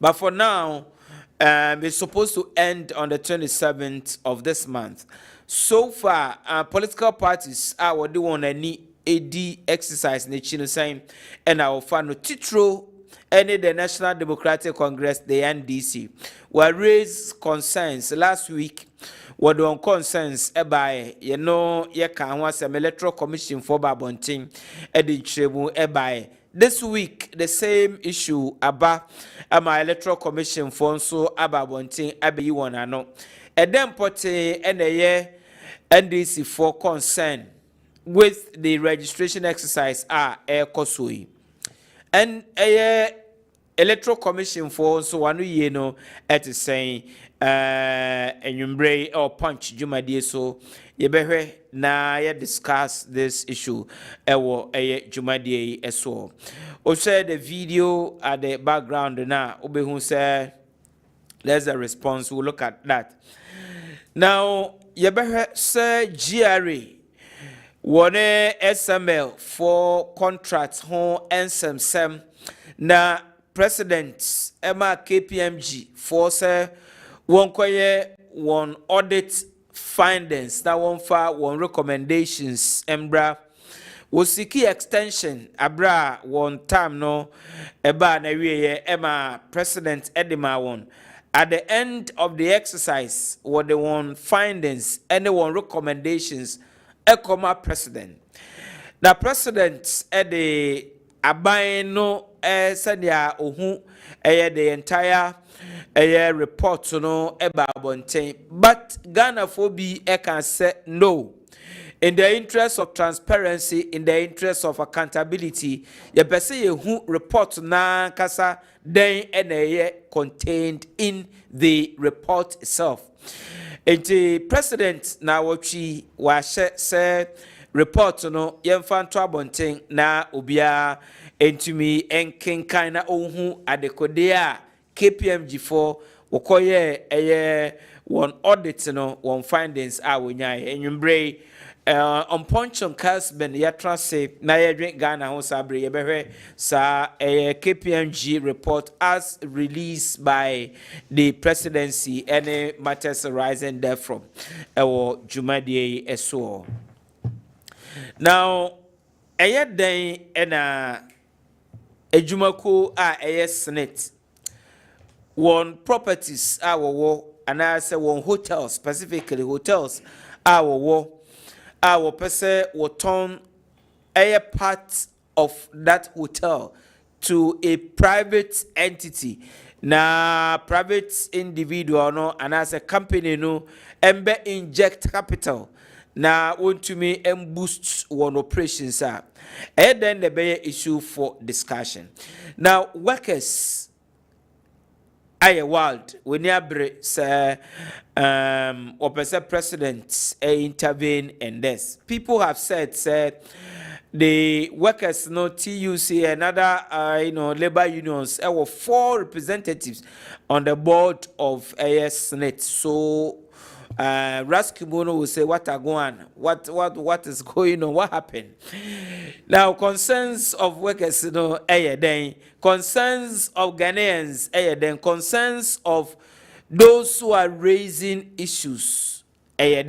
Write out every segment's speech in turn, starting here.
But for now, it's supposed to end on the 27th of this month. So far, political parties are doing any AD exercise in the Chino sign, and our fan titro any the National Democratic Congress, the NDC, were raised concerns last week. What on concerns by you can want some electoral commission for Babonting, Edinchebu by. This week, the same issue about my electoral commission for so Babonting, Abbey one I know. And then put and a year NDC for concern with the registration exercise are air kosui. And a electoral commission for so one you know at the saying and you bray or punch Juma so you better na ya discuss this issue ewo Juma as well. O share the video at the background now who say there's a response. We'll look at that. Now you better say GRA one SML for contracts home and some na president Emma KPMG for say one audit findings that one for one recommendations embra Wosiki extension abra one time no eba na wiye Emma president Edema one at the end of the exercise what the one findings and the one recommendations Ekoma president. The president the abayin no sadia ohu the entire report no eba bonten, but Ghana Phobi can say no. In the interest of transparency, in the interest of accountability, ye pese ye hu report na kasa then contained in the report itself. The president na wachi wa se report no yemfa nto abonten na obia entumi enkenkan na ohu adekode a KPMG for wokoye one audit no one findings a wonya enwumbre on ponchon Kessben yatra say na yedwen Ghana ho sabre yebehwe sa KPMG report as released by the presidency any matters arising therefrom ewo Jumadi eso. Now den ena ejumako a SNIT one properties a wo and I say one hotels, specifically hotels our person will turn a part of that hotel to a private entity. Na private individual no and as a company no embe inject capital na want to me and boost one operations are. And then the be issue for discussion. Now workers Aye world when you say opposite presidents intervene in this. People have said the workers no TUC and other labor unions there were 4 representatives on the board of SNIT. So Raskimono will say what are going what is going on, what happened. Now concerns of workers then concerns of Ghanaians then concerns of those who are raising issues there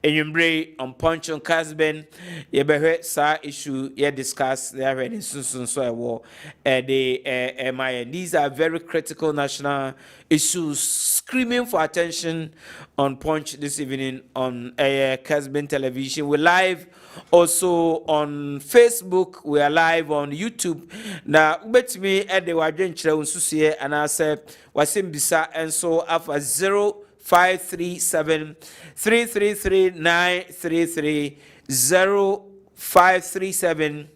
enyumbre on Ponchon Kessben ye behwe sa issue ye discuss they already soon so war these are very critical national issues screaming for attention on Punch this evening on Kessben television. We're live also on Facebook, we are live on YouTube. Now bet me at the wajenchre unsusie and I said wasim bisa and so after 0537 333 933 0537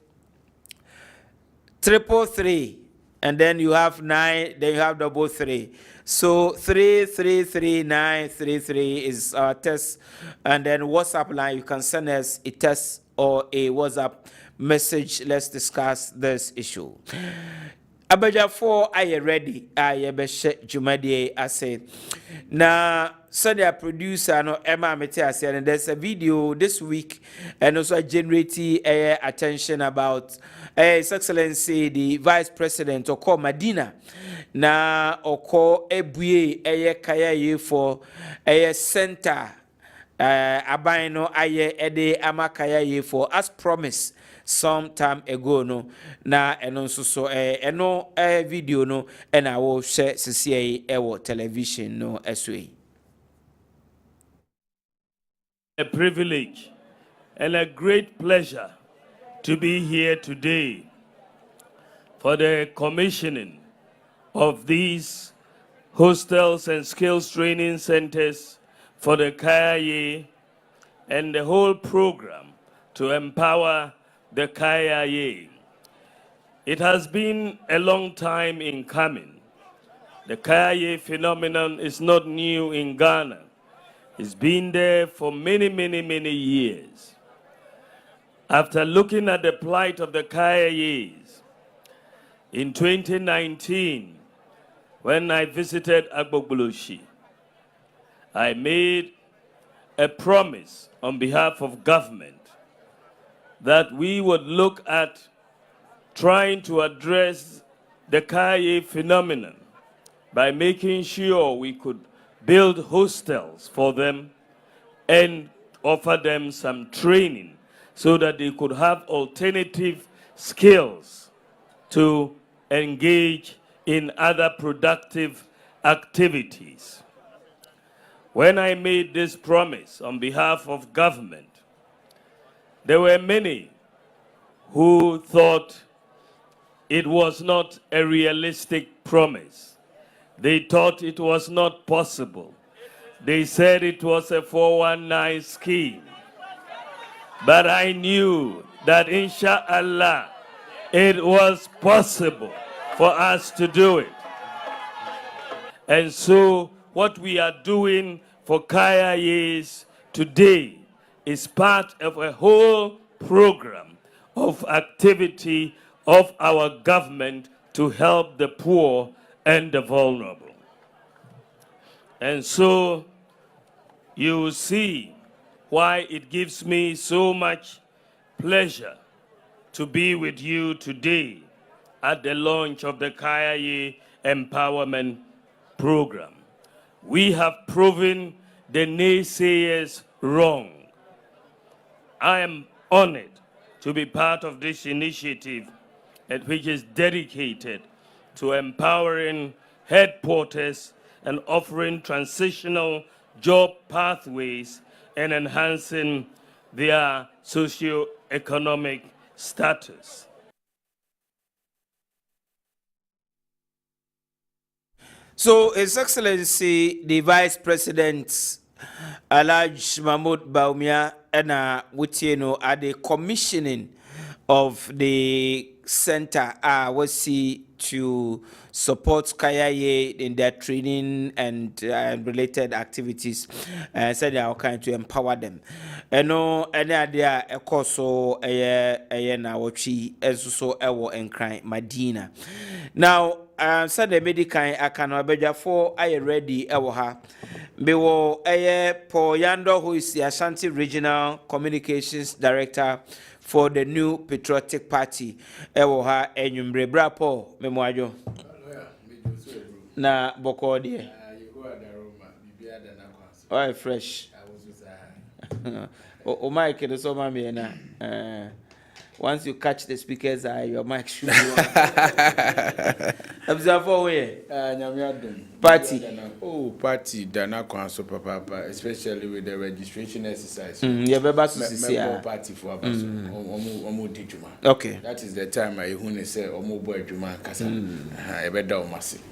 333 and then you have 9 then you have 333. So 333 is our test, and then WhatsApp line you can send us a test or a WhatsApp message. Let's discuss this issue. abajafo aye ready aye beshe jumadi ase na Sunday producer no Emma Metias, and there's a video this week and also generating attention about His Excellency the Vice President Oko Madina na Oko Ebuye Kayayei for center Abaino aye ede Amakayayei for as promised some time ago no na eno so eno video no and I will share CCA television no SWA. A privilege and a great pleasure to be here today for the commissioning of these hostels and skills training centers for the Kayayei and the whole program to empower the Kayayei. It has been a long time in coming. The Kayayei phenomenon is not new in Ghana. It's been there for many years. After looking at the plight of the Kayayeis, in 2019, when I visited Agbogboloshi, I made a promise on behalf of government that we would look at trying to address the Kayayei phenomenon by making sure we could build hostels for them and offer them some training so that they could have alternative skills to engage in other productive activities. When I made this promise on behalf of government, there were many who thought it was not a realistic promise. They thought it was not possible. They said it was a 419 scheme. But I knew that inshallah, it was possible for us to do it. And so what we are doing for Kayayei today is part of a whole program of activity of our government to help the poor and the vulnerable. And so you see why it gives me so much pleasure to be with you today at the launch of the Kayayei Empowerment Program. We have proven the naysayers wrong. I am honored to be part of this initiative, which is dedicated to empowering headquarters and offering transitional job pathways and enhancing their socio-economic status. So, His Excellency, the Vice President, Alaj Mahmoud Baumia, and Wutieno at the commissioning of the center was see to support Kayayei in their training and related activities, said they are kind to empower them. And no, any idea a course so a na wachi esuso ewo enkran Madina. Now, said the medical I can obeja for I ready ewo ha. Bewo Paul Yando, who is the Ashanti Regional Communications Director for the new Patriotic Party. Ewo ha enyumbre brapo memwajo. Na boko die. Oh, fresh. Oh, Mike, the summer me na. Once you catch the speaker's eye, your mic should be on. Observe where? Party. Oh, party Dana Council, Papa, especially with the registration exercise. Party for okay. That is the time I say Omo boy Juma Kasa. I bet down massive.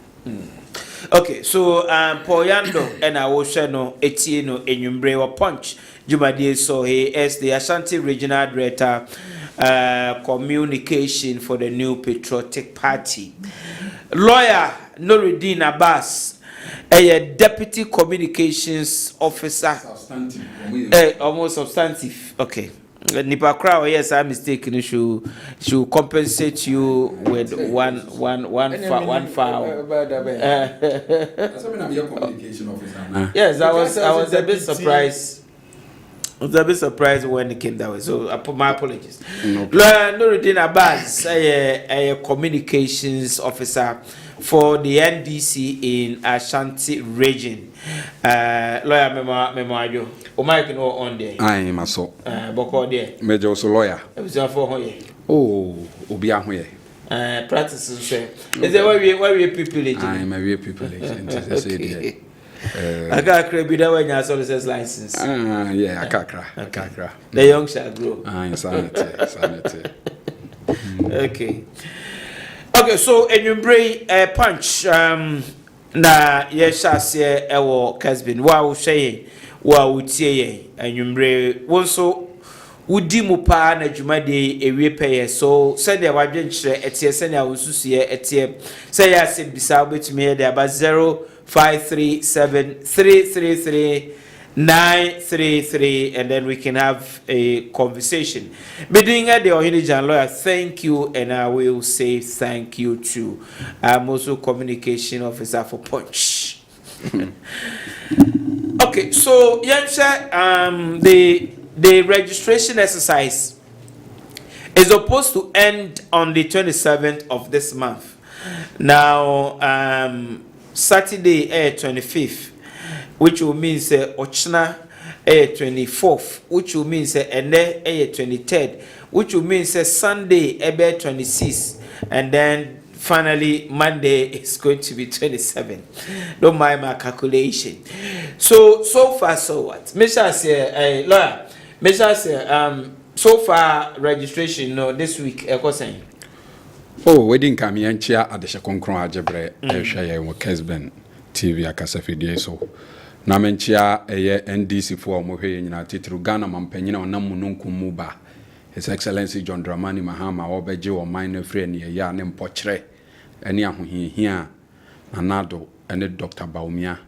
Okay, so Paul Yando and I will share no Etieno Enyumbre Punch. Jumadie so he is the Ashanti Regional Director Communication for the new Patriotic Party. Lawyer Nuruddin Abbas, a Deputy Communications Officer. Substantive. Almost substantive. Okay. Nipa crowd, yes, I'm mistaken. Should compensate you with one foul. Yes, I was a bit surprised. I was a bit surprised when it came that way. So my apologies. Nuruddin Abbas, a communications officer for the NDC in Ashanti region. Lawyer Memajo. O Mike no on there. I am so. Boko there. Major also lawyer. Oh, Obi Ahoye. Practices say. Is there where we people? I am a real people agent. Okay. I got a bit when you solicitor's license. Yeah, Akakra. The young shall grow. Sanity. Okay. Okay, so and you bring a punch. Na yes, I say, Kessben. Wow, say, wow, say, and you bring one so. Udi mu pa na dwuma de ewie peye so said the wadwen kire etie se na wosusie etie say ya se bisa obetumi de aba 0537333933 and then we can have a conversation. Meeting at the Ohene Gyan lawyer, thank you, and I will say thank you too. I'm also communication officer for Punch. Okay, so the registration exercise is supposed to end on the 27th of this month. Now, Saturday, 25th, which will mean Ochna, 24th, which will mean Ene, 23rd, which will mean Sunday, 26th, and then finally Monday is going to be 27. Don't mind my calculation. So far, so what? Mr. say, lawyer. Mr. say, so far registration this week. Saying. Oh, wedding come here chair at the Shakonkron Ajebre, Shaya, Kessben TV, Akasafidi. So, Namenchia, a NDC for Mohe in Titru Ghana, Mampenina, Namununku Muba. His Excellency John Dramani Mahama, Obejo, or minor friend, ya name Potre, and Yahu here, Anado, and Dr. Baumia,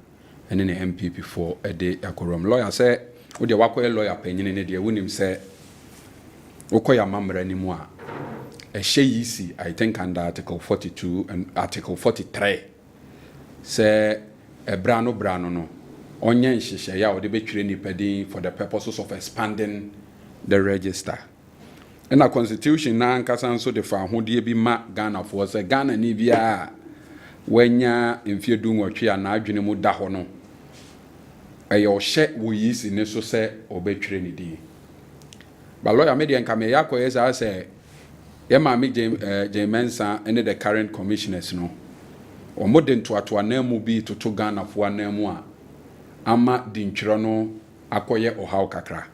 and any MPP for a day. Akorum lawyer say, with the Wako lawyer opinion in the Winim say, Okoya Mamma anymore. A share easy, I think, under Article 42 and Article 43. Say a brano no. Onyen shisha ya or the betray pedi for the purposes of expanding the register. In our constitution, na nkasan so the fa ho de bi ma Ghana for say Ghana ni bia wanya mfie du nwotwe a na adwene mu da ho no. Eyo hye wo yisi ne so say obetwere ni di. Ba lawyer media nka me yakoye say Yema me Mensa and the current commissioners no. Or modern to anamu bi to Ghana for anamua. Ama dinchirono akoye or how kakra.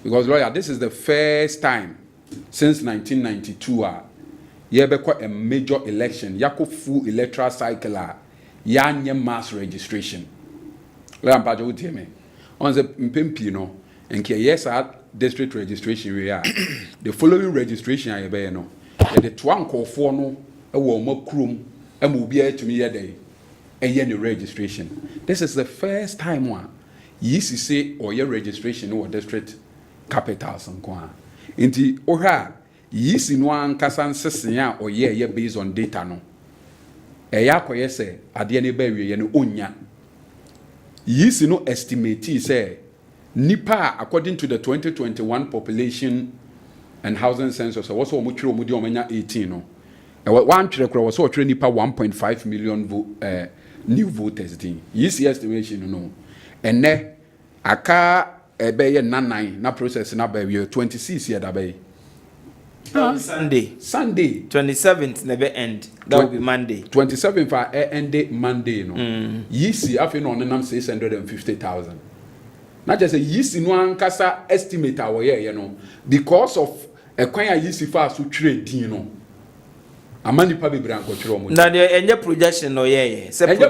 Because lawyer, this is the first time since 1992 yebekwa a major election, yako full electoral cycle yanye mass registration. Lawyer mpajo utime. On the mpempi no, and yes district registration we are the following registration I be no the twan call no e wo makrum e mo bia tumi ye dey e ye the registration. This is the first time one yisi say or your registration or district capitals nko nti ohwa yisi no ankasa nsesen a or ye based on data no e ya koye say ade ne ba wie ye no onya yisi no estimate say Nipa, according to the 2021 population and housing census, was almost 18. No, one track was also Nipa 1.5 million new voters. Yes, estimation no, and ne aka ebe nine na process na be 26 year da be. Sunday 27th never end. That will be Monday. 27th for end Monday no. Yes, afi no nam 650,000. Not just a yisi no ankasa estimate our year, because of a kwanya yisi fast to trade, Amani pabi branco chromo. Now the projection no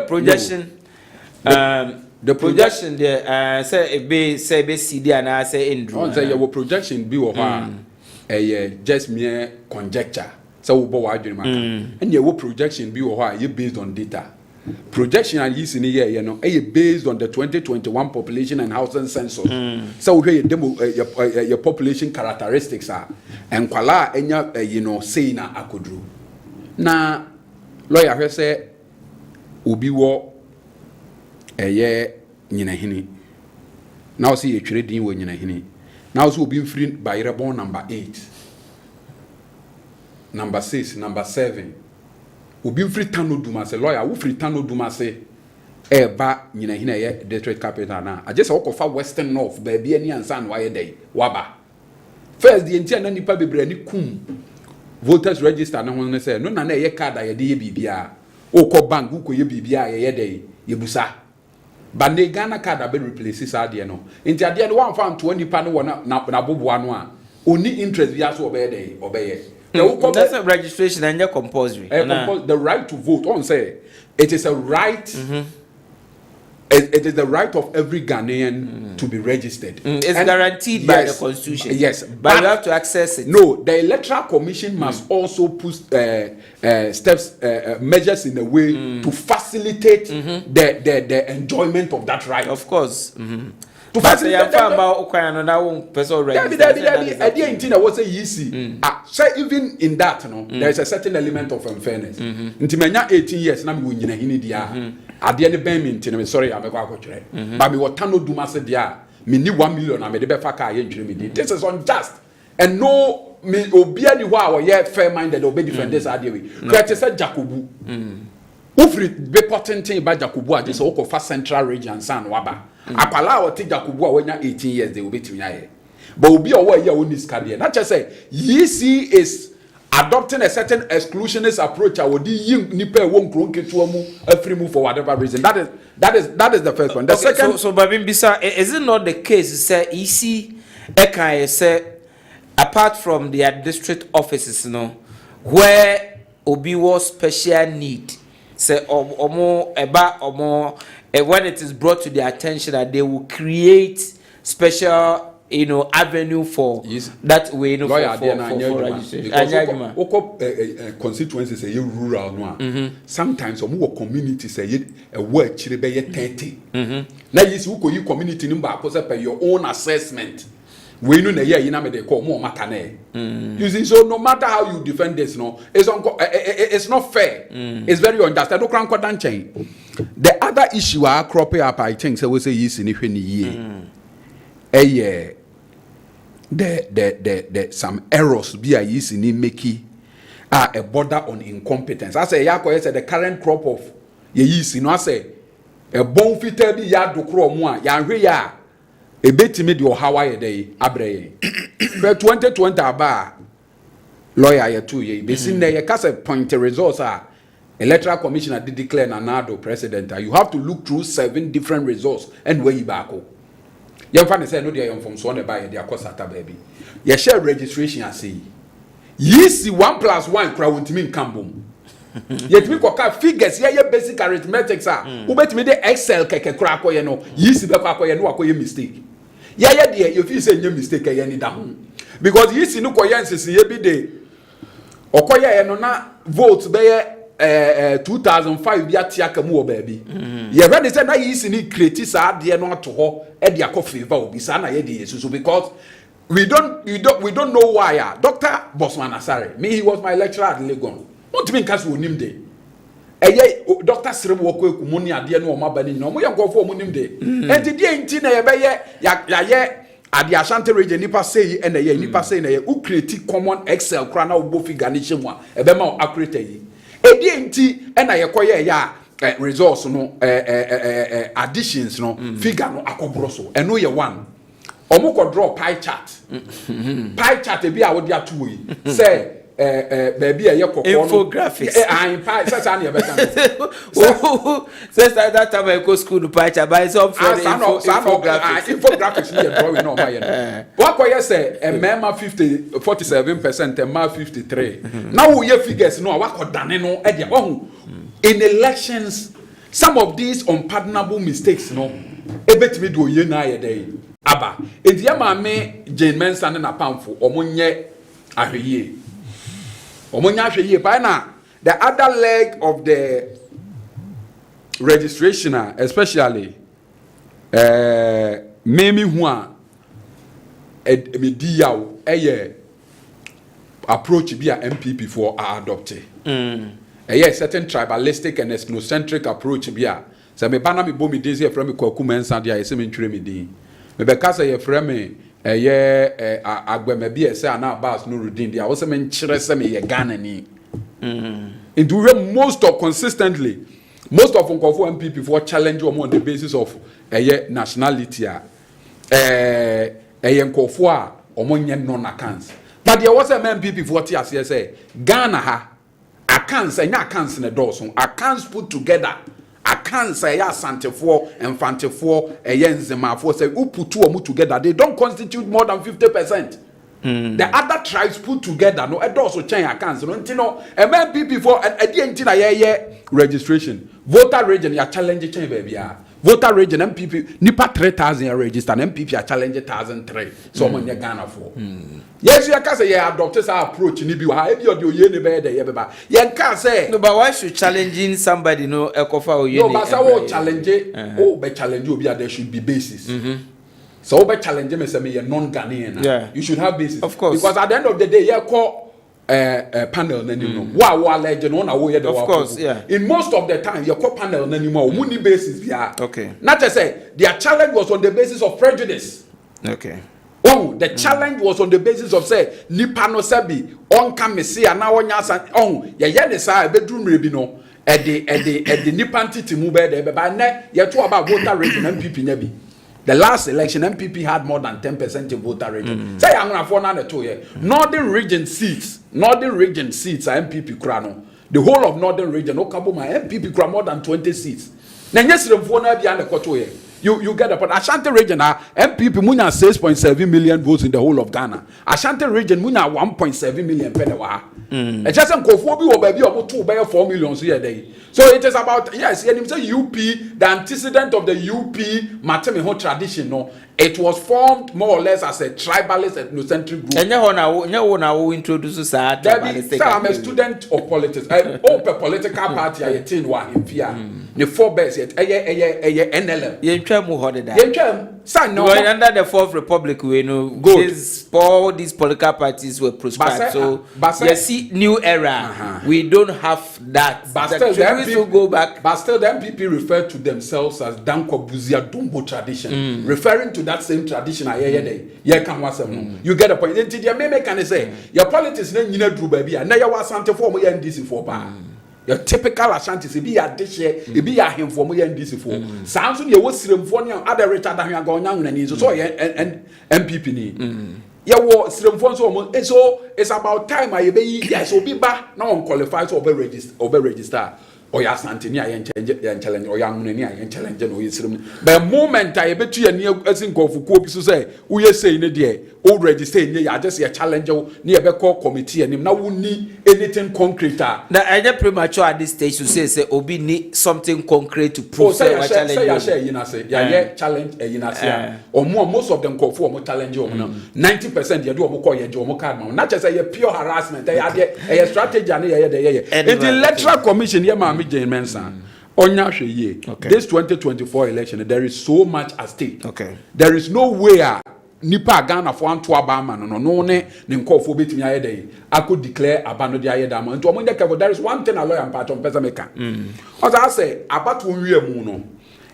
projection. The projection there say be CD and I say in draw. Say your projection be or a just mere conjecture. So we and your projection be or you based on data. projection and years in a year, based on the 2021 population and housing census. So we demo your population characteristics are and kwala enya say na akodru. Na lawyer he say obi wo nyina hini. Now see a trading wo nyina hini. Now so obi free by reborn number 8. Number 6, number 7. Obi free tano duma se lawyer wo free tano duma se eba nyina hina ye district capital na I just walk of western north baby ani ansa no waye dey waba first the entire na nipa bebre ni kum voters register na ho ne say no na ye card ye dey bibia okọ bank ukọ ye bibia ye dey ye busa ba ne Ghana card abe replace sa de no enti ade no wan fa nto nipa no na boboa no a oni interest bia so obeye that's a registration and you're compulsory. The right to vote. On say it is a right. It is the right of every Ghanaian to be registered. It's guaranteed by the constitution. Yes, but you have to access it. No, the Electoral Commission must also put steps, measures in a way to facilitate the enjoyment of that right. Of course. To facilitate about another one person say even in that there is a certain element of unfairness. Ntimenya 18 years na me nyina hini dia ade ne ben me ntine me sorry amekwa akotwere but me wotano duma se dia me ni 1 million na me de be fa ka ye ntwere me di. This is unjust and no me obi ani ho a wo ye fair minded obi defend this ade we create say Jacobu ufri be potenten ba Jacobu ade so wo fa central region san waba akwala o ti Jacobu a wonya 18 years they will be timiaye but obi owo ye woni skade na che say yisi is adopting a certain exclusionist approach I would nipa e won kron ketua mu afri mu for whatever reason. That is the first one. The second so Babin Bisa, is it not the case say EC Ekai say apart from their district offices where obi was special need say omo eba omo when it is brought to their attention that they will create special avenue for that way for registration. Constituencies say rural no sometimes omo community say a word chire be 30 na yisi uko yi community ni ba say per your own assessment we know na ye na me dey call mo maka na you see, so no matter how you defend this it's not fair. It's very unjust. The other issue are cropping up, I think so we say yes in year the some errors be a yes in making a border on incompetence. I say the current crop of yes I say a bon fitter be ya do cro mo ya hwe ya e betimi de Hawaii dey abreye 2020 aba lawyer ya 2 ye be sin dey case point results are Electoral Commissioner did declare Nanado president. You have to look through 7 different results and where you back. Young fan say no they are from so on by their course at baby. You share registration I say. Yes 1+1 crowd won't mean kambum. Yet we ko figures here basic arithmetics are. Who bet me the Excel keke crack or yes be kwa no akoye mistake. Yeah there you feel say mistake any down. Because yes no koyense ye bi dey. Okoye no na vote be 2005 bia tiaka mu o baby ye ready say na yi sini create sa de no ato ho e de akofeva obi sa na ye de yesu because we don't know why Dr. Bosman Asare me he was my lecturer at Legon won't mean case wonim de eye Dr. Sirem woko ekumu ni ade no o mabani no mo ye nkofo omunim de enti de enti na ye be ye ade Ashanti region nipa say e na ye nipa say na ye u create common Excel kra na obo figure ni hwemu a e be ma accurate yi enti ena yekoye ya results no additions no figure no akobro so eno ye 1 omo ko draw pie chart e bi a wo dia to yi say baby ye kokko no infographics pie such an ye better says that time I go school to pie chart by some infographics ni drawing no my what ko ye say mema 47% and ma 53 now we figures no wa ko dane no e dia in elections some of these unpardonable mistakes no e betimi do ye na ye dey aba edia ma me Jane Mensa na pamfo omonye ahweye by now, the other leg of the 2021 population and housing census, figure no akobro so eno ye 1 omo ko draw pie chart e bi a wo dia to yi say baby ye ye kokko no the other leg of the registration especially maybe who are media approach be a MPP for are adopted. A certain tribalistic and ethnocentric approach be a so me bana me bo me dey from me kwaku mensa dia ese me ntwere me din me be kasa ye frɛ me agbema bi ese ana bas no rudin dia wo se me nkyere se me ye Ghana ni it do most of consistently most of nkofo MPP for challenge them on the basis of nationality nkofo a omonye non accounts but there was a MPP for TAC say Ghana ha accounts nya accounts na doson accounts put together accounts asantefo enfantefo nzemafo say who put two omu together they don't constitute more than 50%. The other tribes put together no also change accounts no ntino MPP for enti na registration voter region ya challenge change baby voter region MPP nipa 3,000 register MPP ya challenge 1,003 so mo nye Ghana for yes you can say you adopt this approach ni bi wa e bi odi oye ni be dey ye beba ye can say no but why should challenging somebody no ekofa oye no but say challenge be challenge obi there should be basis. So be challenge me say me non-Ghanaian. You should have basis. Of course. Because at the end of the day, you call panel no. Wa legend on wo of course, yeah. In most of the time, you call panel no more. Muni basis bia. Okay. Not to say their challenge was on the basis of prejudice. Okay. Oh, the challenge was on the basis of say nipa no sabi on come see na wonya san oh ye ne say bedroom rebi no e the nipa ntiti mu be there but na ye to about voter rate na MPP nya bi. The last election, MPP had more than 10% of voter rate. Say I'm gonna phone on 2 years. Northern region seats are MPP krano. The whole of northern region, Okaboma MPP kra more than 20 seats. Now yes, the phone behind the quarter year. You get the point. Ashanti region, MPP munya 6.7 million votes in the whole of Ghana. Ashanti region munya 1.7 million penewa. It's just some kofobi or baby or 4 million so day. So it is about yes, and say UP, the antecedent of the UP Matemiho tradition. No, it was formed more or less as a tribalist ethnocentric group. And you introduce that. I'm a student of politics. I open political party. I attend one in fear. The 4 best yet. NLM. Under the Fourth Republic, we know all these political parties were proscribed. So you see, new era. We don't have that. But still, the go back. But still, the MPP refer to themselves as Danko Buzia Dumbo tradition, referring to that same tradition. You get a point. Then can say your politics then you know do baby. And now you want something for me NDC for your typical Ashanti be a dish, be a him for me NDC for. Sounds you was Srimphonian, other Richard than you are going on and so and MPP ni. Yeah, what Srimphonian so it's about time I be yes, will be back now qualified to register. Or ya Santini, I challenge or young Nini, I challenge no Islam. The moment I bet you near as in go for Kopi to say, we are saying a day, already saying, I just a challenger near Beko committee and him now wouldn't need anything concrete. Now, I just premature at this stage to say, Obi need something concrete to prove say challenge a or more, most of them call for more challenge 90% you do a more not just a pure harassment, a strategy and the electoral commission, Jane Mensa. This 2024 election, there is so much at stake. Okay. There is no way Nipa Ghana for one to Obama no ne call for beating day. I could declare abandon the Ayadama. And to Amonda, there is one thing a lawyer and part of Pesameka. As I say, about 1 year muno,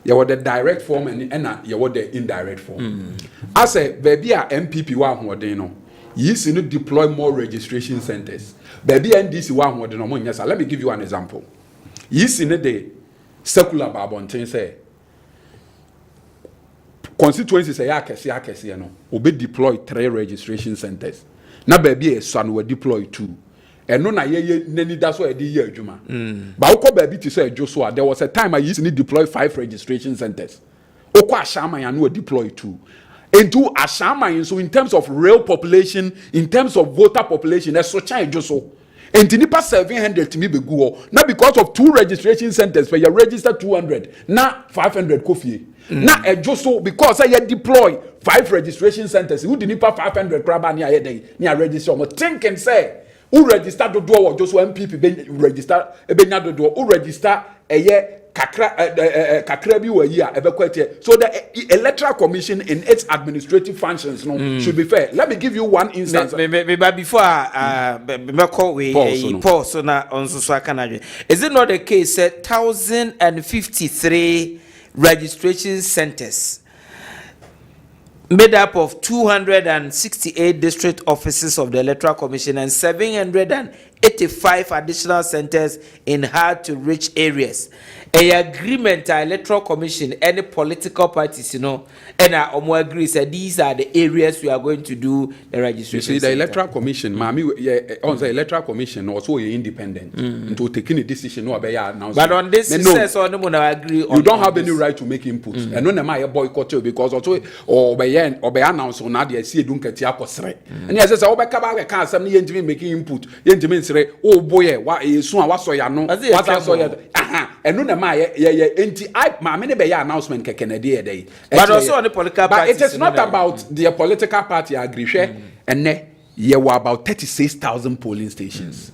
you were the direct form and you were the indirect form. I say, baby, MPP one you see no deploy more registration centers. Baby, NDC one more than yes. Let me give you an example. Yes, in a day, secular Babontin say constituency say yakesi no obe deploy 3 registration centers. Na baby a son will deploy 2. And no na ye nani that's why the year juma. But oko baby to say Joshua, there was a time I used to deploy 5 registration centers. Oko ashama ya no deploy 2. Into ashama so in terms of real population, in terms of voter population, that's so change Joshua. And nipa 700 to me be go. Not because of 2 registration centers where you register 200, not 500 coffee. Not a just so because I deploy 5 registration centers. Who nipa 500 crab near register. Think and say who register the door or just one MPP register a do who register a year kakra bi wa yi a ebe kwete. So the electoral commission in its administrative functions should be fair. Let me give you one instance. But before Paul so na onso aka is it not the case that 1,053 registration centers made up of 268 district offices of the Electoral Commission and 785 additional centers in hard to reach areas? A agreement Electoral Commission, any political parties, and omo agree that these are the areas we are going to do the registration. You see, the Electoral Commission, on the Electoral Commission also independent into taking a decision no announcement. But on this, agree. You don't have any right to make input. And no na boycott you because also or by announce on that see don't get ya kosre. And yes, say obeka ba ka asem ne yentimi making input. Yentimi nsere oh boy wa so waso ya no. What so ya and no na enti I me be ya announcement ke Kennedy dey. But also on the political party. But it is not about the political party agree and there were about 36,000 polling stations.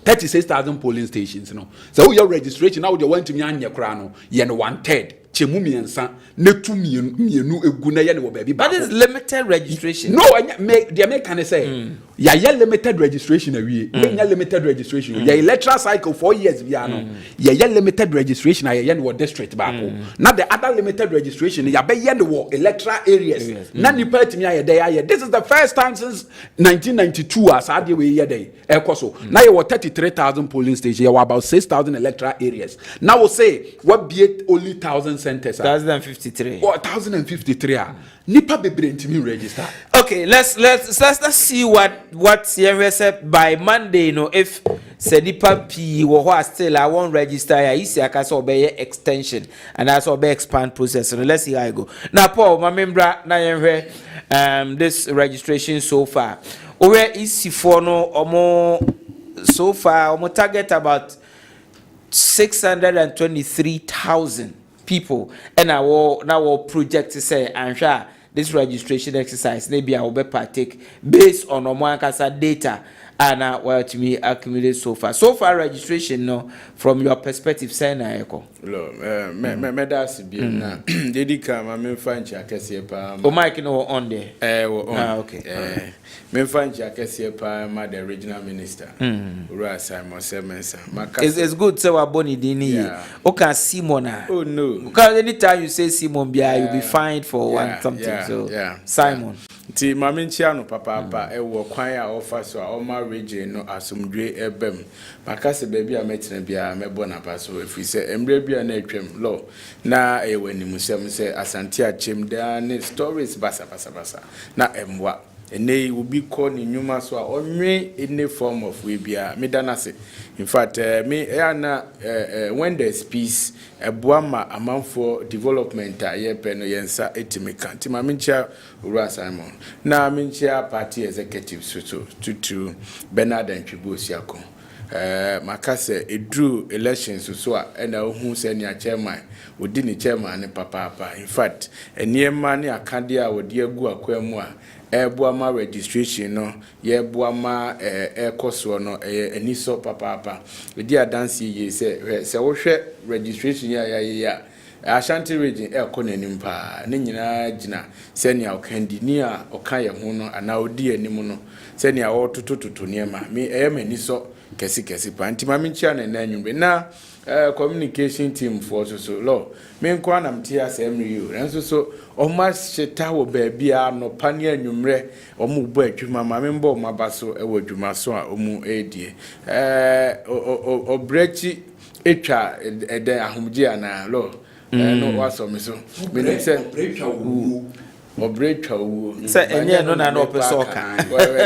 36,000 polling stations, So your registration now you want to me anya kra no, ye no 1/3. Chemu miensa ne tu mienu egu na ye ne wo baby. That is limited registration. No, they can say ya limited registration awie. We limited registration. Ya electoral cycle 4 years bia no. Ya limited registration ya no district back. Now the other limited registration ya be ye no electoral areas. Na nipa timi ya dey. This is the first time since 1992 as ade we ye dey. Ekoso. Now you 33,000 polling stations. You about 6,000 electoral areas. Now we say what be only 1,000 centers. 1,053. 1,053. Nipa bebre ntimi register. Okay, let's see what said by Monday. If Sedipa P or still I won't register. I see I can obey extension and that's obey expand process. So let's see how I go. Now, Paul, my member, this registration so far. Where is for no or more so far? Or target about 623,000 people. And our project to say and this registration exercise maybe I will be partake based on Omoankasa data and what to me accumulate so far. So far registration from your perspective say na eko. Me das bi na dedika ma me fanchi akese pa. O mic no on there. Okay. Me fanchi akese pa ma the regional minister. Ura Simon Semensa. It's good say we boni dini. O can Simon. Oh no. Because anytime you say Simon bia you'll be fined for one something. So Simon. Ti mama nchia no papa wo kwan a ofa so a o ma region no asomdwe ebem makase baby a metina bia mebo na paso efi se embre bia na atwam law na ewanimusem se asante achem da ne stories basa na emwa ene obi call ni nyuma so a onwe any form of we bia me danase in fact me na when there's peace ebuama amanfo development a ye pe no yensa etimika ntima menchia ura Simon na menchia party executive so to Bernard and Chibosiako makase edru elections so a na ohu se ni chairman odi ni chairman ne papa in fact eniema ne akade a wodi agu akwam a ebuama registration no ye buama ekoso no eniso papa edi adanse ye se wo hwe registration ya Ashanti region ekonanim pa ne nyina gina senia okandi ni a okaye ho no ana odi anim no senia wo totototo niema me eniso kesi pa ntima minchia na anwumbe na communication team for so law me nkwa na mtia asem you enso so oma sheta wo baabia no pane anwumre omo bo adwuma ma me mbo mabaso ewo adwuma so a omu edie obrechi etwa ede ahomje ana law no waso me so me say obrecha wo se enye no na no peso ka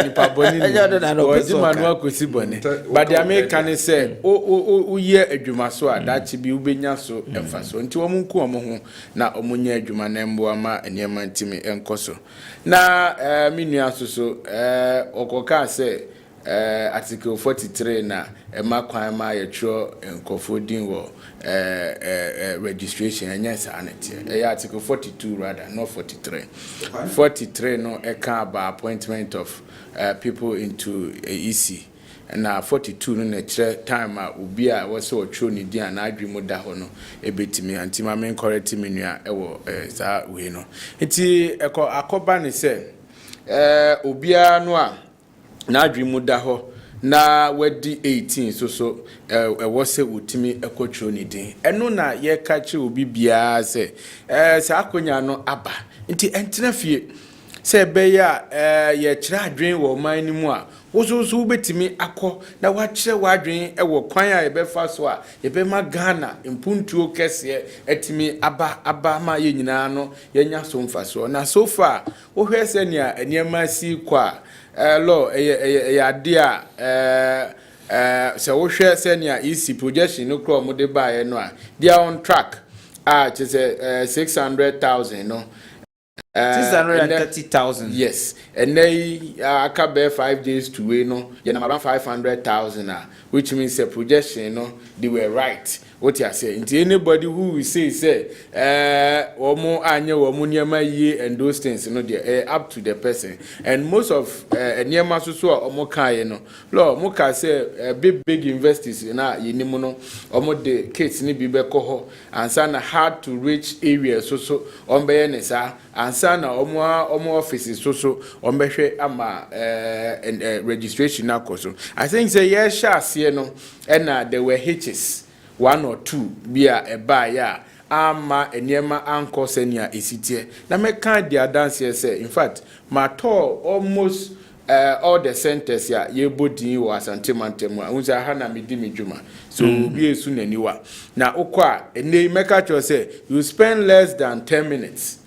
nipa boni ni manu akosi boni but the American say o ye adwuma so a dachi bi ubenya so emfa so nti wo munku omo ho na omunya adwuma na mbo ama enema ntimi enkoso na minua so okoka say article 43 na emakwan ma yetro enkofodin wo registration anyasa anete article 42 rather not 43 43 no eka about appointment of people into EC na 42 no na kire time a obi a wo se otwo ni din na adwe mu da ho no ebetimi anti ma men correct me nua ewo saa we no enti akoba ne se obi a no a na adwe mu da ho na wadi 18 so ewo se utimi ekotwo ni din eno na ye ka chi obi bia se sa akonya no aba nti entena fie se be ya ye kira adwen wo man ni mu a woso betimi akọ na wa kire wa adwen ewo kwan a ye be fa so a ye be ma Ghana mpuntuo kese etimi aba ma ye nyina no ye nya so mfa so na so far wo hwe se nia eniema si kwa lo ya dia se wo hwe se nia EC projection no kro mo de ba ye no a they are on track chese 600,000 no 630,000. Yes, and they akabe 5 days to wait no. You know around 500,000 which means a projection no. They were right. What you say? Into anybody who will say omo anya omo nyama ye and those things you know they up to the person. And most of nyama so omo kan no. Lo mo ka say big investors na yinimu no omo de case ni bi be ko ho ansa na hard to reach areas so ombe ne sa ansa na omo offices so ombehwe ama registration na koso. I think say yes sha se no and there were hitches 1 or 2 bia eba ya ama eniema anko senia esitie na me kan dia dance say in fact my tour almost all the centers ya ye bodin was antimantemu unza ha na medi medwuma so bi esu naniwa na ukwa ene meka cho say you spend less than 10 minutes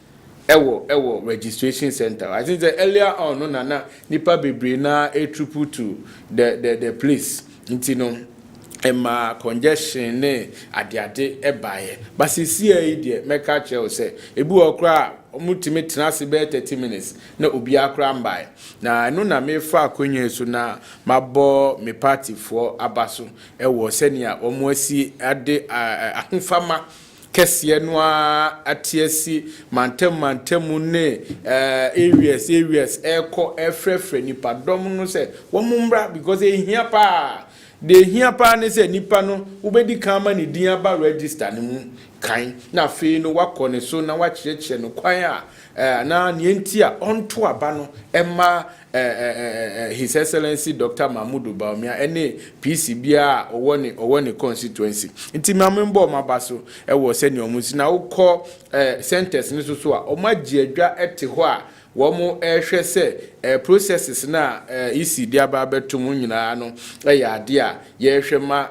ewo registration center. I think that earlier on no na nipa bebre na a triple to the place intino ema congestion ne ade ebaye but see e de meka che say ebu okra omutimi tenase be 30 minutes na obi akra mbae na no na me fa akonye so na mabo me party for abaso ewo senia omo asi ade ahofama kese no atiesi mantem ne areas eko efrefre nipa dom no se wo mumbra because e hia pa de hia pa ne se nipa no ubedi kama ne din aba register ne mu kan na fe no wakọ ne so na wakyerekye no kwan a na ne enti a onto aba no emma His Excellency Dr. Mahmoud Baumia ene PCB a owo ne constituency nti mamembo mabaso ewo se ne omusi na ukọ centers ne so a omagye adwa ete ho a womo ehwe se processes na EC dia ba betum nyina no ya ade a ye hwe ma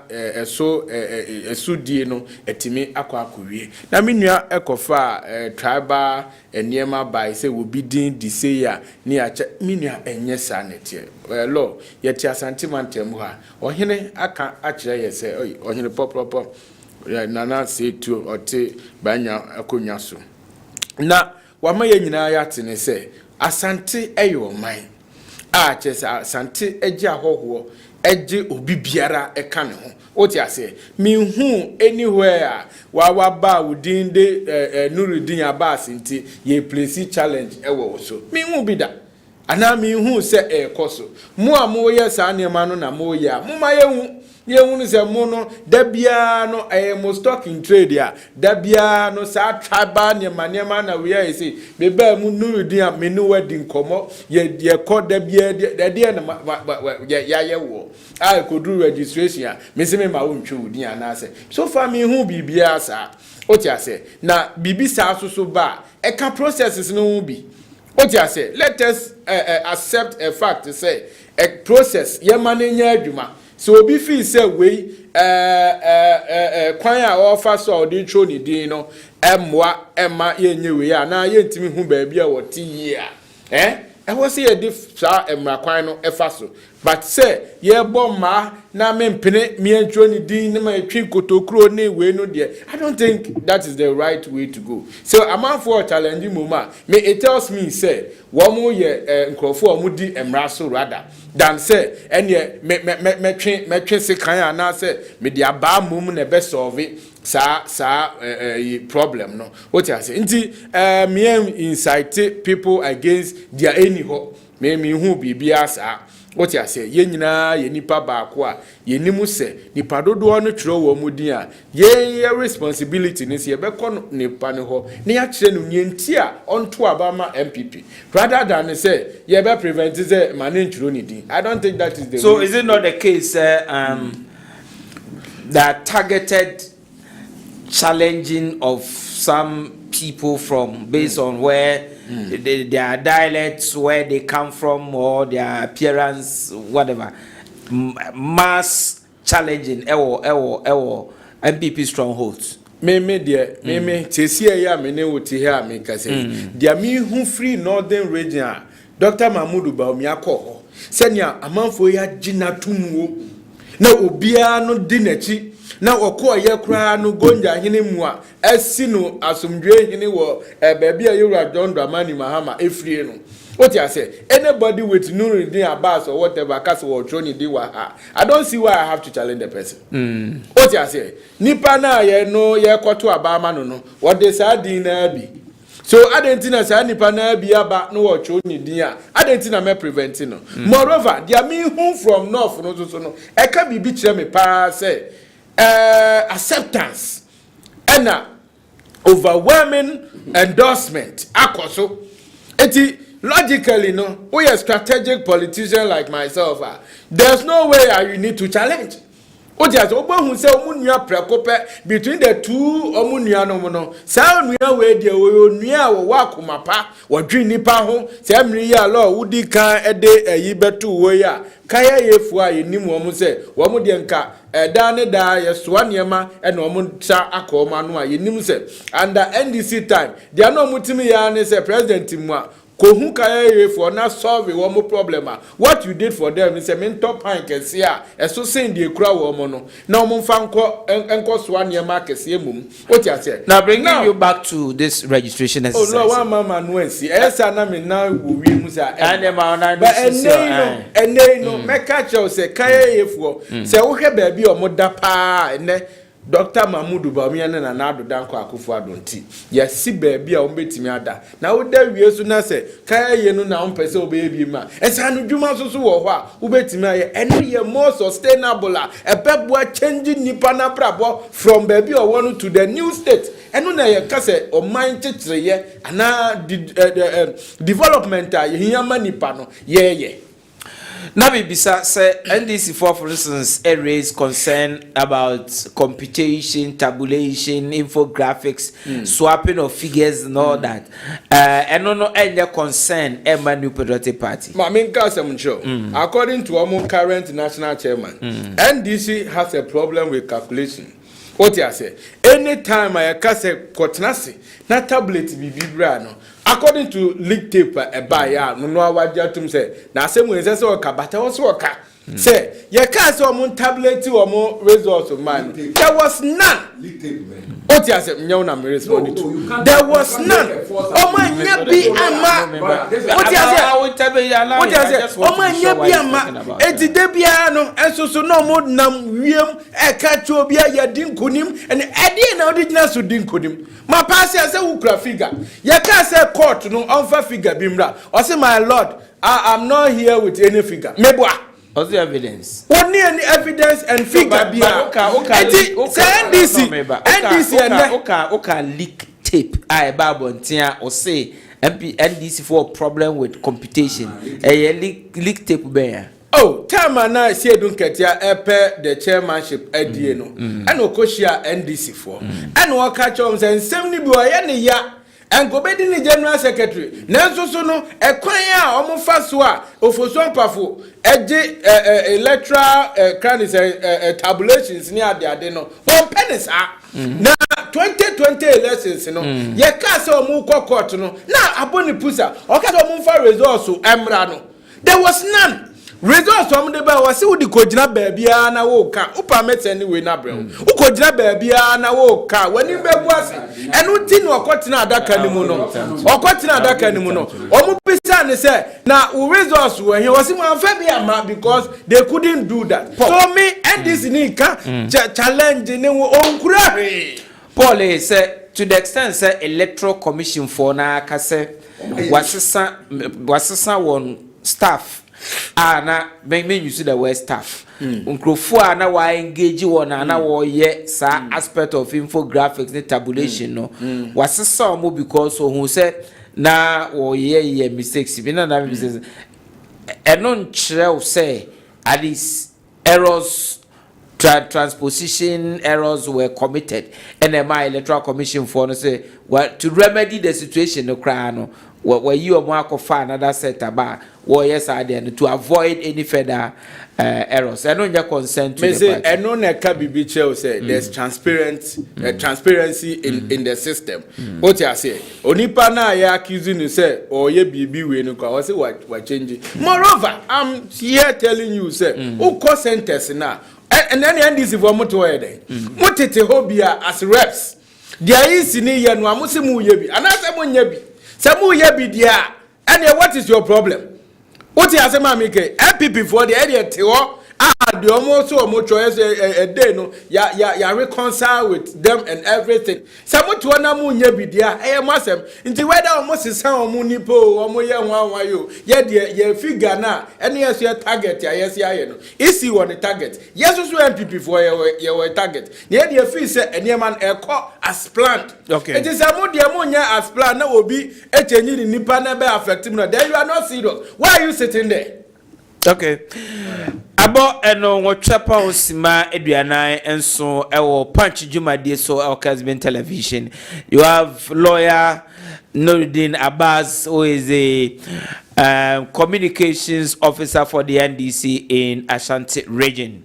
esudie no etimi akwakowie na menua ekofa tribal eniema by say we be din di say ya ni acha menua enye sanete lo ye ti asantimantem ha ohene aka akire ye se ohene pop nana say to ote banya akonya so na wama ye nyina ya tene se asante eyo man a chese asante eje ahoho eje obi biara eka ne ho oti ase mi hu anywhere wa ba udin de Nuruddin Abbas nti ye place challenge ewo so mi hu bi da ana mi hu se ekoso mu a mo ye sa ne ma no na mo ye mo ma ye hu ye hunu se mo no da bia no mo stock in trade ya da bia no sa traba ne ma na we ya say be ba mu Nuruddin me no wedding komo ye ko da bia de na ya wo I could do registration me se me ma wo ntwe udin ana se so far me hu bibia sa o ti ase na bibi sa so ba e ka processes no bi o ti ase let us accept a fact to say a process ye mananya adwuma so obi feel say we kwan a offer so dey throw ni din no emwa ema ye nye we ya na ye ntimi hu ba bia wote yi a was say a sa emra kwan no efa so but say ye bomma na me mpene me throw ni din na ma twi kotokuro na we no de I don't think that is the right way to go so amount for challenging moma me it tells me say wo mo ye nkrofo o mo di emra so rather than say enye me twe se kan ana say me di aba mum na be solve sa problem no what you say nti me incite people against their anyhow me hu bibia sa What you say? Ye nyina ye nipa baako a ye nimu se nipa dodo no twero wo mudin a ye responsibility ni se ye bekọ nipa ne ho ne ya kire no nyenti a onto abama MPP rather than say ye be prevent say mane twero ni din. I don't think that is the So way. is it not the case that targeted challenging of some people from based on where their dialects, where they come from, or their appearance, whatever, mass challenging MPP strongholds? Me tesi ya me ne woti here me ka say dia me hu free northern region Dr. Mahmoud Baumi akọ senya amanfo ya gina tumuo na obia no di nachi na okọ ye kra no gonja hene mu a asi no asomdwe hene wo baabi a Yura John Dramani Mahama efrie no. What you say? Anybody with Nuruddin Abbas or whatever, cast or Troni Diwa, I don't see why I have to challenge the person. What you say? Nipa na ye no ye kwato abama no. What they say dinner be. So I didn't think say nipa na be aba no or Troni dia. I didn't think me preventing no. Moreover, there me who from north no so no. E can be bitre me pa say acceptance and overwhelming endorsement akoso. Eti logically, no, we are strategic politician like myself. There's no way you need to challenge. What just who say omunia prekope between the two omunia no no. Sa onuya we de onuya wo wakumapa wadwi nipa ho say amri ya law wudi kan ede eyi betu wo ya Kayayei fu ayi nimu omu say wo mu de nka da ne da yesoa niema e na omu cha akoma no ayi nimu say under NDC time they are no mutimi ya ne say president mu a Kohun Kayayei for na solve one more problem. What you did for them is a mentor pine can see so saying the crowd woman. Now Monfanko and cost 1 year market. What you say? Now bringing you back to this registration exercise. Oh no, one mama no see. Esa na me now we musa. And they no make catch say Kayayei for say okay baby or mother pa and Dr. Mahmoud Baumi na na do danko akufo adonti ya si baabi a ombetimi ada na wo da wie so na se Kayayei no na ompese obebi ma esa no dwuma so wo ho a obetimi aye eno ye more sustainable a ebeboa changing nipa na brabo from baabi o wonu to the new state eno na ye ka se o man chichireye ana development a ye hiyama nipa no ye Now, Bisa say NDC for instance, raise concern about computation, tabulation, infographics, swapping of figures and all that. And no any concern Emma New Patriotic Party. According to our current national chairman, NDC has a problem with calculation. What you say? Anytime I cast a cotnasi, not tablet be vibrano. According to leak tape a buyer, no wajatum say, now same way as a but I was worker. Say, you can't so moon tablet or more results of mine. There was none. What you say? No, I'm responding to. There was none. Oh my yabi ama. What you say? What you say? Oh my yabi ama. Eti debiano and so no more nam wiem e kachobia ya din kunim and edi na original so din kunim. My pastor say ukra figure. You can't say court no unfair figure bimra. Or say my lord, I'm not here with any figure. Mebwa. What's the evidence? What need any evidence and figure? NDC leak tape. I Bible or say NDC for problem with computation. Leak tape bear. Oh, time and I say don't get ya the chairmanship no. And Okoshia NDC for. And what catch on and 70 boy any ya. And go bed in the general secretary. Nanso so no e kwan a omo fa so a ofoso mpafo electoral tabulations ni ade no. One pennies na 2020 elections no. Ye ka se omo court no. Na aboni pusa. O ka se omo fa results emra no. There was none. Results from the bar was the Kojina baby and a woka, Upamet anyway, Nabrel. Ukojina baby and a woka, when you was and Utin or Cotina Dakanimuno, or Cotina Dakanimuno, or Mupisan said, now results when he was in one Fabian because they couldn't do that. So me and this Nika challenge in own cry. Paul said to the extent say electoral commission for na kase wasisa one staff. na me you see the word staff nkrofo na wa engage won na wo ye sa aspect of infographics the tabulation no wasesa omo because who say na wo ye mistakes bi na mistakes enon chreo say at least errors transposition errors were committed and my electoral commission for no say well to remedy the situation no cry no where you are more fan another set about well yes I did to avoid any further errors. I don't your consent to the party. I know that be say there's transparency in the system. What you say? Onipa na ya accusing you say or ye bibi we no kwa say what changing. Moreover, I'm here telling you say who call sentence now and then end this for moto where motete hobia as reps. There is in here no amusi mu yebi. Anasa mu yebi. Samu yebi dia. And what is your problem? What you say, Mamike? MPP for the area Teo. The almost so much a day no. Ya reconcile with them and everything. Samu to na mu yebi dia. Masem. Inti whether almost is some munipo or moya one you. Ye figure na. Any yes your target ya yes ya no. Is he on the target? Yes, also MPP for your target. Ye fee say any man as planned. Okay. It is a mood as planned. Now will be a change in nipa never affect him. Then you are not serious. Why are you sitting there? Okay. Abo eno wotrepa osima eduanai enso ewo punch jumadi so Kessben television. You have lawyer Nuruddin Abbas, who is a communications officer for the NDC in Ashanti region,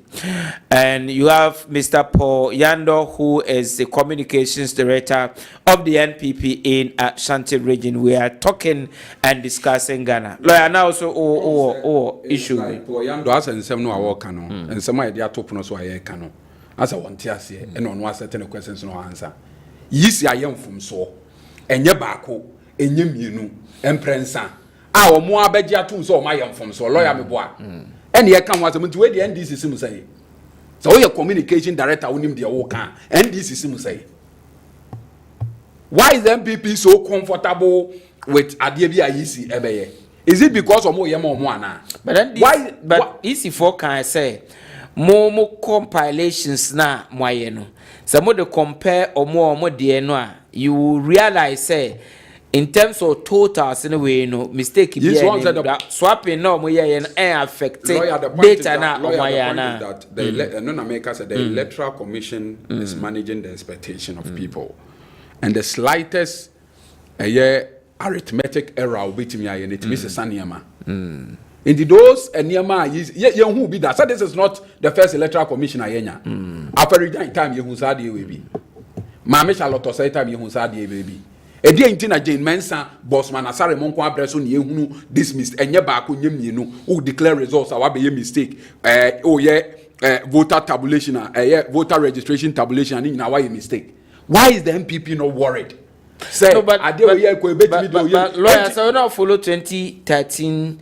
and you have Mr. Paul Yando, who is the communications director of the NPP in Ashanti region. We are talking and discussing Ghana. Lawyer now also issue. Paul Yando as and some no award canon and some idea to pronounce why canon as I want to say and on one certain questions no answer. Yes, I am from so. Enye baako enye mienu emprensa a omo abegia to so my am from so lawyer me boa ene ye kan wasem nti we the NDC sim say so we communication director wonim de wo kan NDC sim say why is the MPP so comfortable with ade bi ayisi ebeye? Is it because omo ye mo ana? But then why but easy for can say more compilations na moye no so mo de compare omo de no a you will realize say in terms of totals in a way no mistake swapping no mo ye affect data na that the non-America said the Electoral Commission is managing the expectation of people, and the slightest arithmetic error will be to me and it misses Sanyama. In those Niama who be that. So this is not the first Electoral Commission after time you will be Mame Charlotte say time you baby. E dey intina Jane Mensa bossman asare monko abreso ne ehunu dismissed enye baako nyem yenu who declare results awa be mistake voter tabulation voter registration tabulation and na why mistake. Why is the MPP not worried? Say no, but lawyer so now follow 2013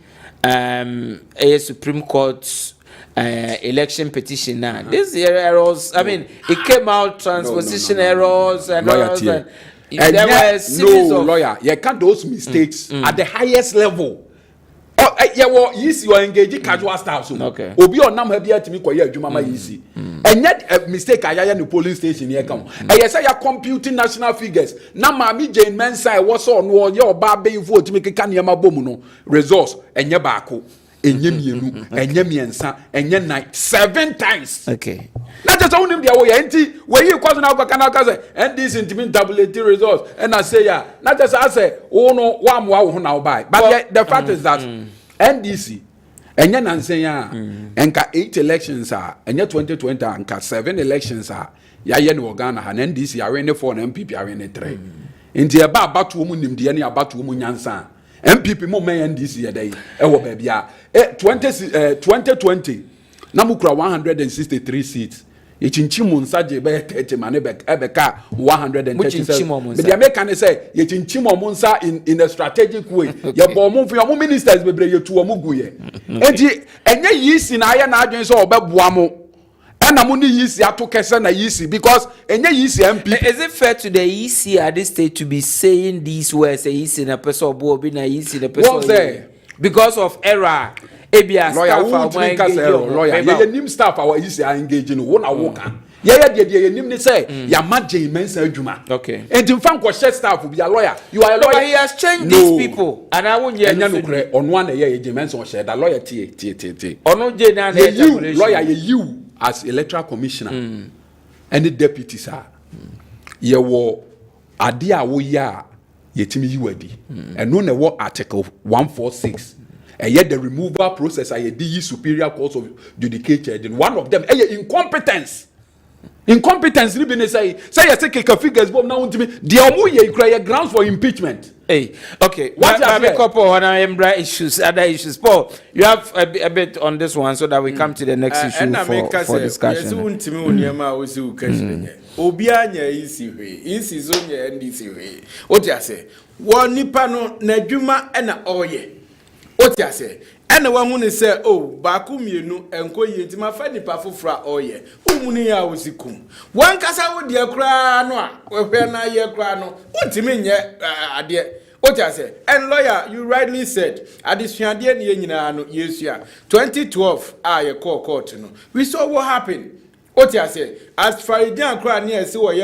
Supreme Court election petition now. These errors, I mean, it came out transposition errors and errors. And there were a series of lawyer. You can't those mistakes at the highest level. Oh, you are engaging casual staff. Okay. Obi on nam have to me koye adwuma ma easy. And yet a mistake I in the polling station here come. I say you computing national figures. Na mami Jane Mensa was on no your baby vote make kan yama bomu no results enye baako enye mienu enye miensa enye night 7 times. Okay. Not just only the way enti where you cause now can say and this intimate tabulating results and I say yeah not just I say oh no one who now buy but the fact is that NDC and yan and say yeah and 8 elections are and 2020 and 7 elections are ya yen Ghana and NDC are in 4 and MPP are in 3 in the about woman in the any about woman yansa MPP mo may NDC a day baby 2020 namukura 163 seats. Yechinchimu nsaje be 30 manebek ebeka 137. But the American say yechinchimu munsa in a strategic way. Ye bo mu for your ministers bebre ye tu omugu ye. Enti enye yisi na aya na adwen so obeboa mo. And I'm only easy to Kessben na easy because any easy MP. Is it fair to the EC at this stage to be saying these words? Say easy na person or be na easy na person. What's there? Because of error ebia lawyer staff who drink as a lawyer ye nim staff our is engage no wo na wo kan ye de nim ni say ya madje mensa adwuma okay and in fact question staff be a lawyer you are a lawyer but he has changed these people and I won't hear enya no kre ono na ye mensa o share that lawyer tie ono je na tabulation lawyer you as electoral commissioner and the deputy sir ye wo ade a wo ya yetimi yiwadi eno na wo article 146 the removal process I the superior courts of judicature and one of them incompetence really say you take a figures but now the omu cry grounds for impeachment. Hey, okay. What have a couple of other issues. Paul, you have a bit on this one so that we come to the next issue for discussion. Obianya isi we isi zonye ndisi we oti ase wo nipa no na dwuma na oye oti ase ene wa hu ne se o ba ku mienu enko ye ntima fa nipa fofra oye umuni ya osikum wan kasa wo de akra no a we na ye kra no ontimi nye ade oti ase and lawyer you rightly said adisuade ne nyina no yesua 2012 ye court no we saw what happened. Otiase, as Faridian Kran near see what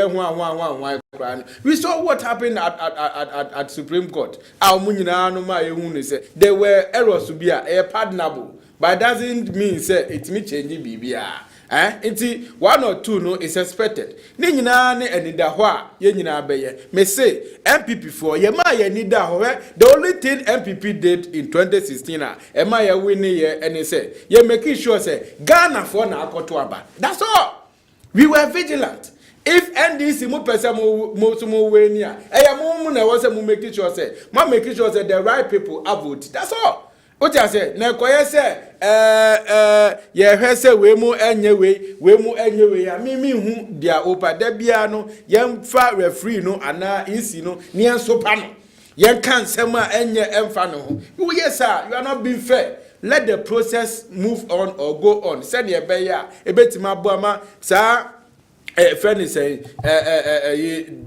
we saw what happened at Supreme Court. Our Munina no my say there were errors to be a pardonable, but doesn't mean say it may change BBR. It's 1 or 2 no is expected. Nina and the Hua, Yenina Baye, may say MPP for Yamaya Nida, the only thing MPP did in 2016, Emaya winning year, and he said, Ye making sure say Ghana for na Kotuaba. That's all. We were vigilant. If NDC mo person mo wenia, mo na was making sure say, making sure say the right people are vote. That's all. What I say, na koye say ye hwe say we mu enye ya mi hu dia opa da bia no yem fa referee no ana isi no ni enso pa no yen kan sem a enye emfa no ho you yes sir you are not being fair. Let the process move on or go on. Send ye be ya ebetima boama sa friend is saying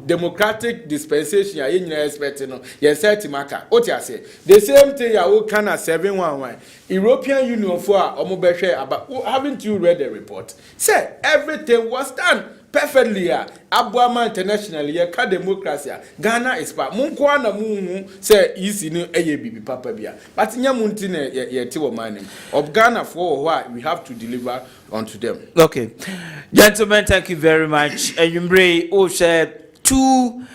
democratic dispensation ya nyina expect no ye set maka oti ase the same thing ya wo kana 711 European Union for omo behwe about haven't you read the report say everything was done perfectly abuama internationally ye ka democracy Ghana is part munko na munhu say isi no eye bibi papa bia but nyamunti na ye ti wo man of Ghana for what we have to deliver unto them. Okay, gentlemen, thank you very much. And you share 2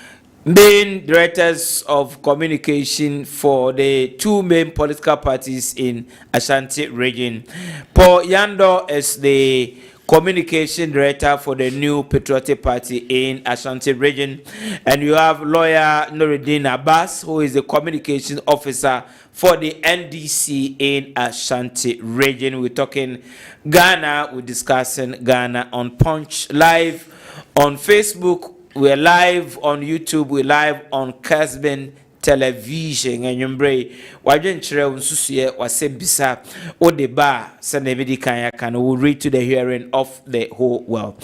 main directors of communication for the 2 main political parties in Ashanti region. Paul Yando is the communication director for the new Patriotic Party in Ashanti region, and you have lawyer Nuruddin Abbas, who is the communication officer for the NDC in Ashanti region. We're talking Ghana, we're discussing Ghana on Punch Live, on Facebook, we're live on YouTube, we're live on Kessben television. And yumbre wajen chere unsusuye wasebisa odeba sanebidi kanya can will read to the hearing of the whole world.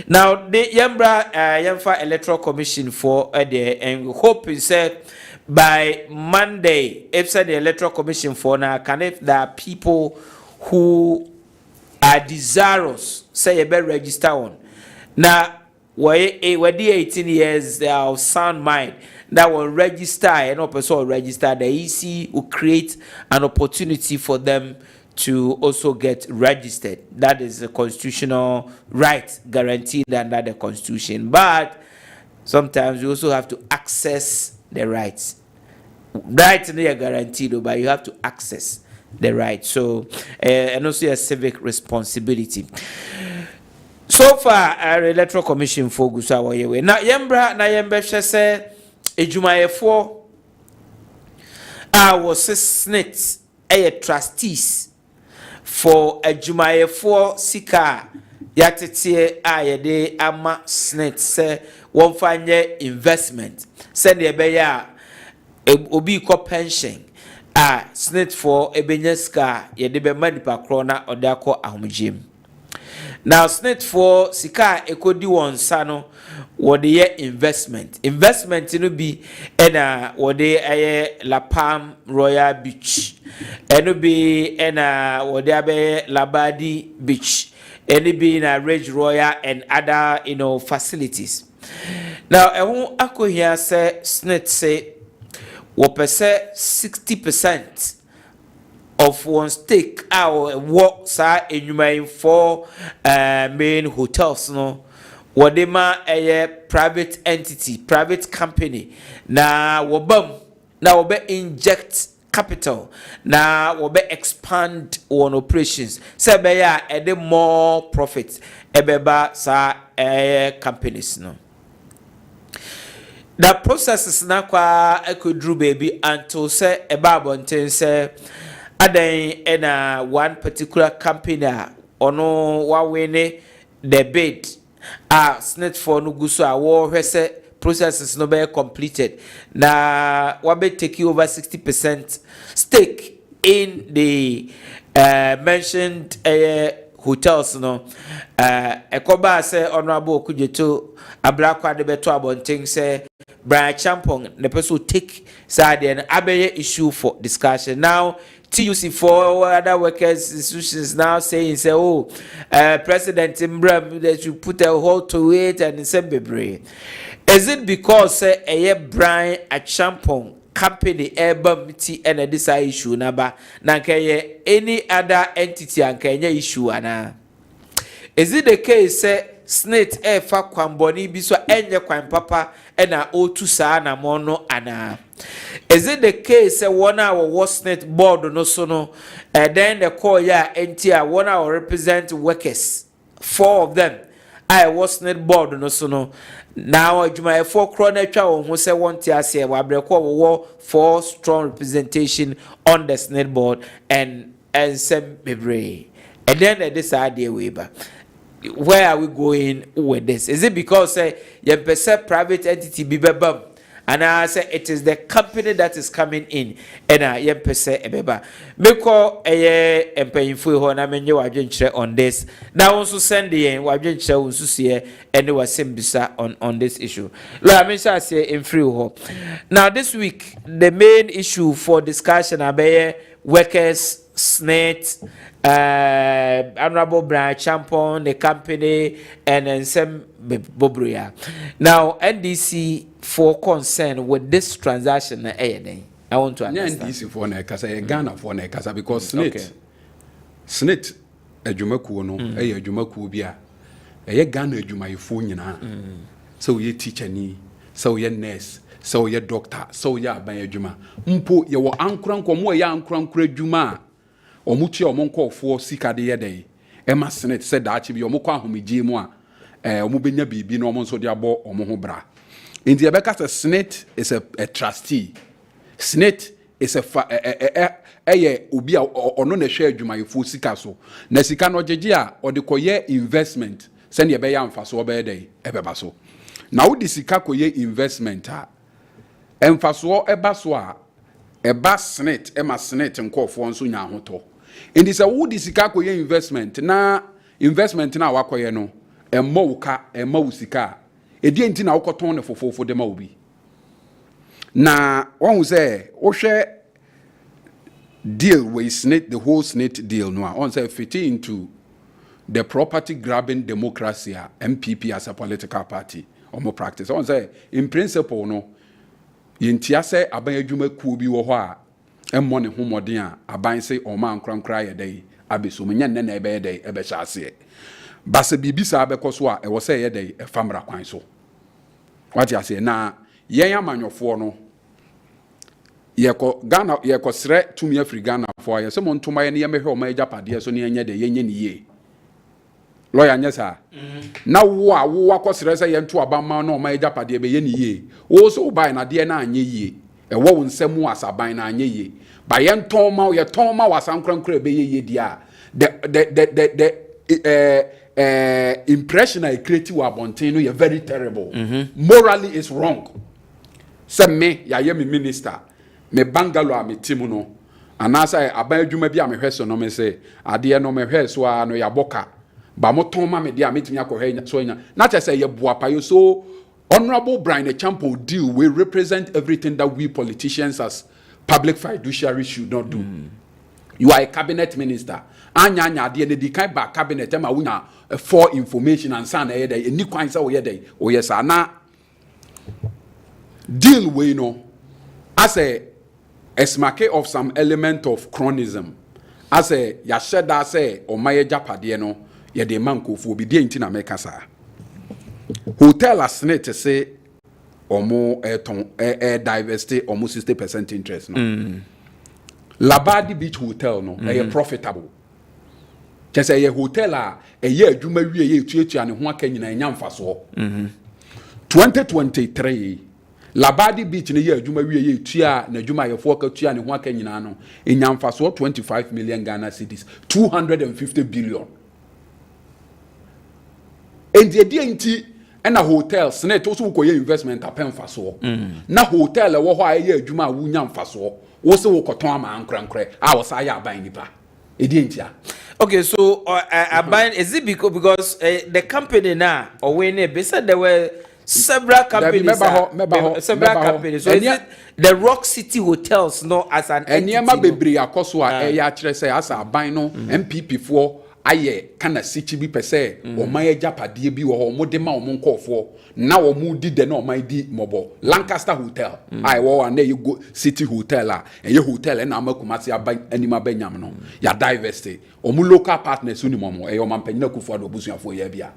Now the yamfa electoral commission for and we hope is said by Monday if the electoral commission for now can if there are people who are desirous say you better register on now we're 18 years they are of sound mind that will register and also register. The EC will create an opportunity for them to also get registered. That is a constitutional right guaranteed under the constitution. But sometimes you also have to access the rights. Rights are guaranteed, but you have to access the right. So and also a civic responsibility. So far, our electoral commission focus our way. Now yembra say Ejumayefo was SNIT trustees for Ejumayefo sika yatete ayede ama SNIT say one fanye investment send ebeya obi ko pension SNIT for ebenyeska yede be manipa krona odako ahomjem. Now SNIT for sika ekodi wonsa no what the investment no be ena what the La Palm Royal Beach ɛno bi ɛna wɔde abɛyɛ Labadi Beach, ɛno bi na Rage Royal and other facilities. Now ɛho akɔhia sɛ SNIT say wɔpɛ sɛ 60% of one stake our work sa enyumayin for main hotels no wɔde ma ɛyɛ private entity, private company na wɔbɛ inject capital na wɔbɛ expand on operations sɛ ɛbɛyɛ a ɛde more profit ɛbɛba sa companies no. The processes na kwa ekodru baby until say eba abonten say adan ena one particular company ono wa win the bid SNIT for no guso a wo hwese processes no be completed na wa be take over 60% stake in the mentioned hotels no ekoba say honorable Kujeto abrakwa de beto abonten say Brian Champong the person will take side and abeye issue for discussion. Now TUC for other workers institutions now saying say President Imbram that you put a hold to it and say bebre. Is it because say Brian Champong company ebamti and this issue naba na any other entity and issue ana? Is it the case say SNIT fa kwamboni bi so enye kwan papa na otu saa na mono ana? Is it the case one hour was SNIT board no so no then the call ya entia 1 hour represent workers, 4 of them I was SNIT board no so no now adwuma 4 krona twa wo ho se won ti ase wa breko wo 4 strong representation on the SNIT board and some bebre and then this idea weber. Where are we going with this? Is it because you perceive private entity bibebam and I say it is the company that is coming in and I perceive ebeba meko empayinfo ho na menye wadwenkyere on this now also send the wadwenkyere unsu sie and they was sembisa on this issue. Let me say in free ho. Now this week the main issue for discussion abaye workers SNIT, Honorable Brian Champon, the company, and then some Bobria. Now, NDC for concern with this transaction, I want to understand. NDC for Nekasa, Ghana for Nekasa, because SNIT, a Jumaku no, a Jumaku bia, a Ghana Jumaifuna. So ye teacher ni, so ye nurse, so ye doctor, so ya by a Juma. Mpo, ye were ankran como ya ankran Juma. Omuti omonko for sika de yede ema SNIT said that be omokwa ahomegye mu a omubenya bibi no omonso de abo omo ho bra enti e beka SNIT is a trustee. SNIT is a obi a ono na hwe adwumayefo sika so na sika no gyegye a ode koye investment se ne be ya mfaso obe de ebeba so na wo de sika koye investment a emfaso eba so a eba SNIT ema SNIT nkofo nso nya hoto indi se wo di sika koye investment na wakoye no emma wuka emma wusika edi enti na wokoton ne fofofo de ma obi na won say wo hwe deal with SNIT, the whole SNIT deal no on say fit into the property grabbing democracy MPP as a political party or more practice on say in principle no yentia say aban adwuma ku bi wo ho a emmo ne homoden a aban say o man krankra ye dai abeso menya nne na ebe dai ebe hyase basa bibisa abekoso a e wo say ye dai e famra kwan so what you say na yen amanyofo no yeko Ghana yeko sre tumi afri Ghana fo ye se mo ntoma ye ne ye mehwe o ma ejapade so ne yenye de yenye ne ye lawyer nyesa na wo a wo akosere se ye nto abamma na o ma ejapade be ye ne ye wo so buy na de na anye ye e wo nsemu asaban na anye ye ba ye nton ma ye ton ma wasankrankra be ye dia the impression I create wa bonten no ye very terrible. Morally is wrong. Se me ya ye me minister me bangalo a me timu no anasa aban adwuma bi a me hweso no me se ade no me hweso a no ya boka ba moton ma me dia metimi akohwe so nya na che se ye boapayo. So Honorable Brian Champo deal we represent everything that we politicians as public fiduciary should not do. you are a cabinet minister anya de ne di kan ba cabinet ma wunya for information and san e dey ni kwan say wo ye dey o yes na deal we no as a esmake of some element of chronism as a ya sheda say o maye japade no ye de mankofu obi de nti na meka sa hotel as SNIT say omo divest almost 60% interest no Labadi Beach Hotel no profitable just say a hotel a ye adwuma wie ye tuatua ne ho aka nyina nya mfaso 2023 Labadi Beach ne ye adwuma wie ye tua na adwuma ye fo aka tua ne ho aka nyina no nya mfaso 25 million Ghana cedis 250 billion and the idea and a hotel SNIT also ko ye investment apen faso na hotel e wo ho a ye adwuma a wunya mfaso wo se wo koton ama ankrankre a wo sa ya aban nipa edientia. Okay, so aban is it because the company now Ohene be said there were several companies several companies, so is it the Rock City hotels no as an entity eniema bebre akoso a e ya kire say as aban no MPP fo aye kana sichi bi pese o man japade bi wo ho mo de ma o mo nkofo na o mu di de na o man di mobo Lancaster Hotel ai wo na ye go City Hotel a ye hotel na amakumasi aban anima banyam no ya divest o mu local partners uni momo e o man panyina kufu ado busuafo ye bia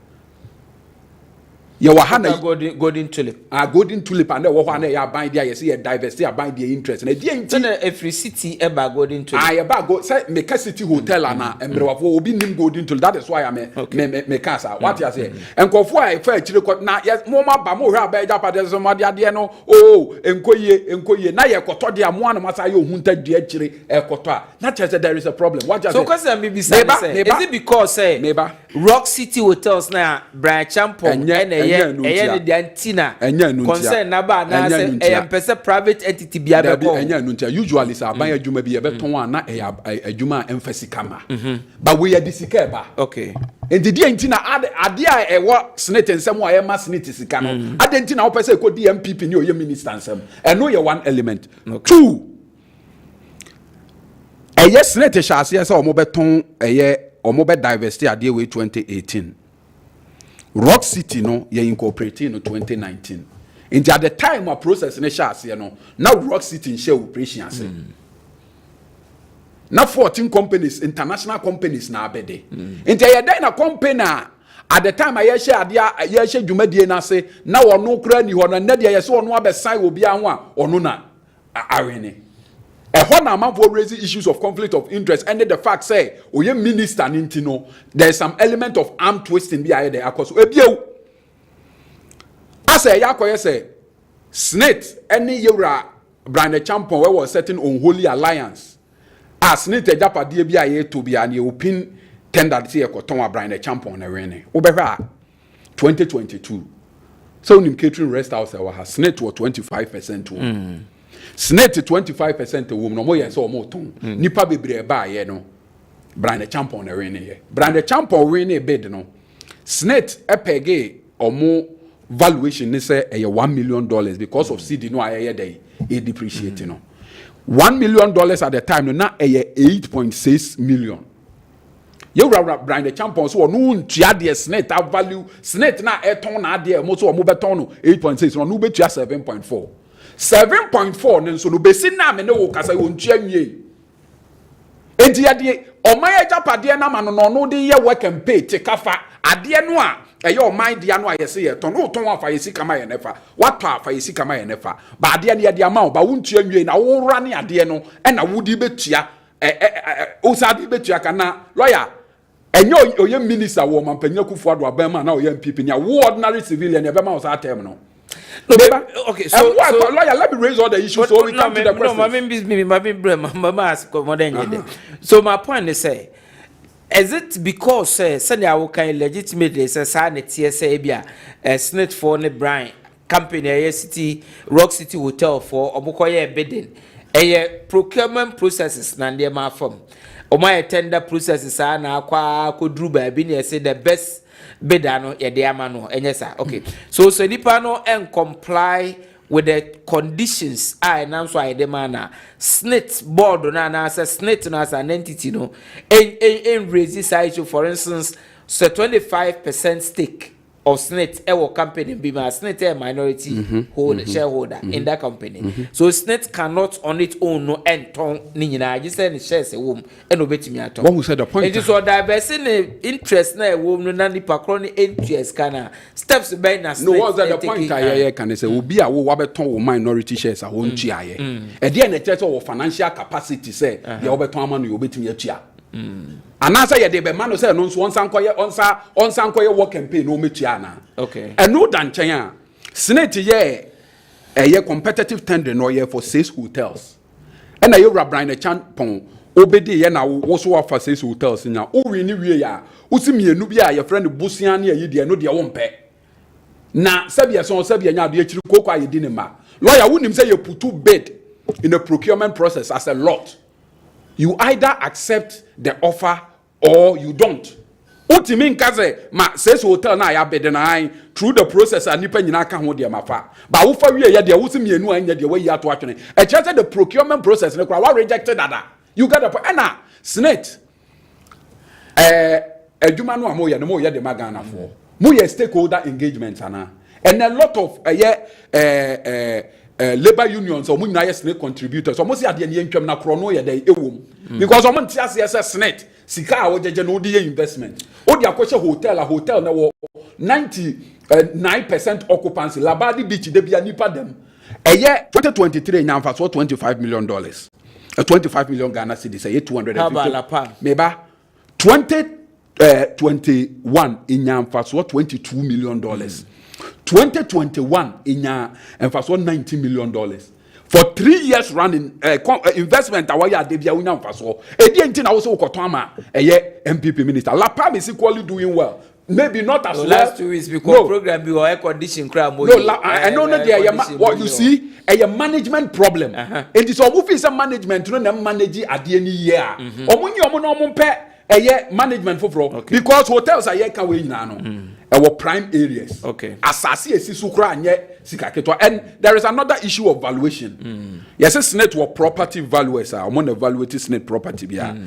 ye wa hana golden tulip golden tulip and wo ho na ya ban dia ye say ye divest ya ban dia interest na dia nti na every city eba golden tulip eba go say make City Hotel na embrewafo obi nim golden tulip. That is why I me cancer what you say enkofo a fa akire na mo ma ba mo hwa ba ja pade so mo de no enkoye na ye koto de amo an masa ye ohunta de akire ekoto a na chese there is a problem what you say. So question me be say is it because say Rock City hotels na Brian Champon eye de antina concern na ba na say empese private entity bia be ko enya nuntia usually say aban adwuma bi e beton na adwuma emphasis kama but we are disika ba okay and the antina ade a ewo SNIT nsem a ye ma SNIT sika no ade antina wo pese ko di MPP ni oye minister nsem eno ye one element two eye SNIT shase say omo beton eye omo be divest ade we 2018 Rock City no ye incorporating no 2019 and at the time of process ne shase no now Rock City in share operation ase na 14 companies international companies na abede nti ye dey na company at the time I share adia ye share dwumadie na se na wono kra ni ho na de ye se wono abesan obi an ho a ono na awene ehona amafo raise issues of conflict of interest and the fact say oye minister nintino there is some element of arm twisting bi aye there akoso ebiew asa ya koye say SNIT any yewra Brian Champon we was setting unholy alliance as SNIT ejapade bi aye to bi an opin tender say ekoton Brian Champon na wene wo behwa 2022 so nim catering rest house wa ha SNIT was 25% wo SNIT 25% wom no mo ye so mo ton nipa bebre ba ye no Brian Champon na wene ye Brian Champon wene bid no SNIT epege omo valuation ni say $1 million because of CD no aye dey e depreciate no $1 million at the time no na 8.6 million you Brian Champon so no ntua de SNIT value SNIT na eton na de mo so mo beton no 8.6 no betua 7.4 7.4 nso no besi na me ne wo kasa wo ntua nwie enti ade omaya japade na ma no de ye work and pay te kafa ade no a eye omai de no a yese ye ton no ton afa yesi kama ye nefa wato afa yesi kama ye nefa ba ade ne ade ama ba wo ntua nwie na wo wura ne ade no e na wo di betua o sa di betua kana lawyer enyo oye minister wo mampanya kufu ado abema na oye MPP ni wo ordinary civilian e be ma o sa term no. No, okay, so lawyer, let me raise all the issues so we come to the question. So my point is say, is it because say I will kind legitimately say SNIT say bia SNIT for ne Brian company City Rock City Hotel for omokoye bidding procurement processes na ndem afom my tender processes na akwa kodru ba bi na say the best bidder no ye de ama no enyesa okay so nipa no en comply with the conditions I announce why the man SNIT board na as a SNIT no as an entity no in raise this issue. For instance, so 25% stake of SNIT company be my SNIT a minority shareholder in that company. So SNIT cannot on its own no enton ni just say shares a womb and obey me at all. What was the point? It is so diversing interest na womb no na ni pakroni interest kana steps by na SNIT. No, what's that the point? Kayayei can say will be a wabeton minority shares a won't chia. And then the church of financial capacity say the obeton man you obey me at chia. And answer ya de man say no one sankoye work campaign no mechiana. Okay. And no dan chanya. SNIT ye a competitive tender no ye for 6 hotels. And I Brian a champon obedi ye na also offer 6 hotels nya. O we ni we ya. Usi mienu bia your friend Busian ye de no de wonpe. Na sabia so sabia nya de chiri koko ayedi ne ma. Lawyer wunim say you put to bid in the procurement process as a lot. You either accept the offer or you don't. What you mean, Kaze? Ma says hotel na ya bed na through the process and nipa nyina ka ho de mafa. Ba wo fa wie ye de wo se mienu anya de we ya to atwene. E chere the procurement process ne kwa wa rejected that. You got the point. Na SNIT adwuma no amoye no mo ye de magana fo. Mo ye stakeholder engagement ana. And a lot of labor unions or munyina SNIT contributors so mo si ade ne ntwam na kro no ye dey ewom because omo ntia se SNIT sika a wojeje no dey investment o dia kwese hotel na wo 99% occupancy Labadi Beach de bia nipa dem 2023 nyamfa so $25 million 25 million Ghana cedis 250 meba 2021 nyamfa so $22 million 2021 in and for $90 million for 3 years running investment awaya de bia unya mfaso edi na wo so ukotoma MPP minister Lapam is equally doing well, maybe not as well last 2 weeks because program be air condition crowd no I know that there what you see a management problem it is omo fi management no na manage ade ni year omo nyi omo no omo pe management for because hotels are can we no our prime areas. Okay. Asasi esi sukra anye sikaketwa. And there is another issue of valuation. Yes, SNIT were property valuers are among the evaluated SNIT property bia.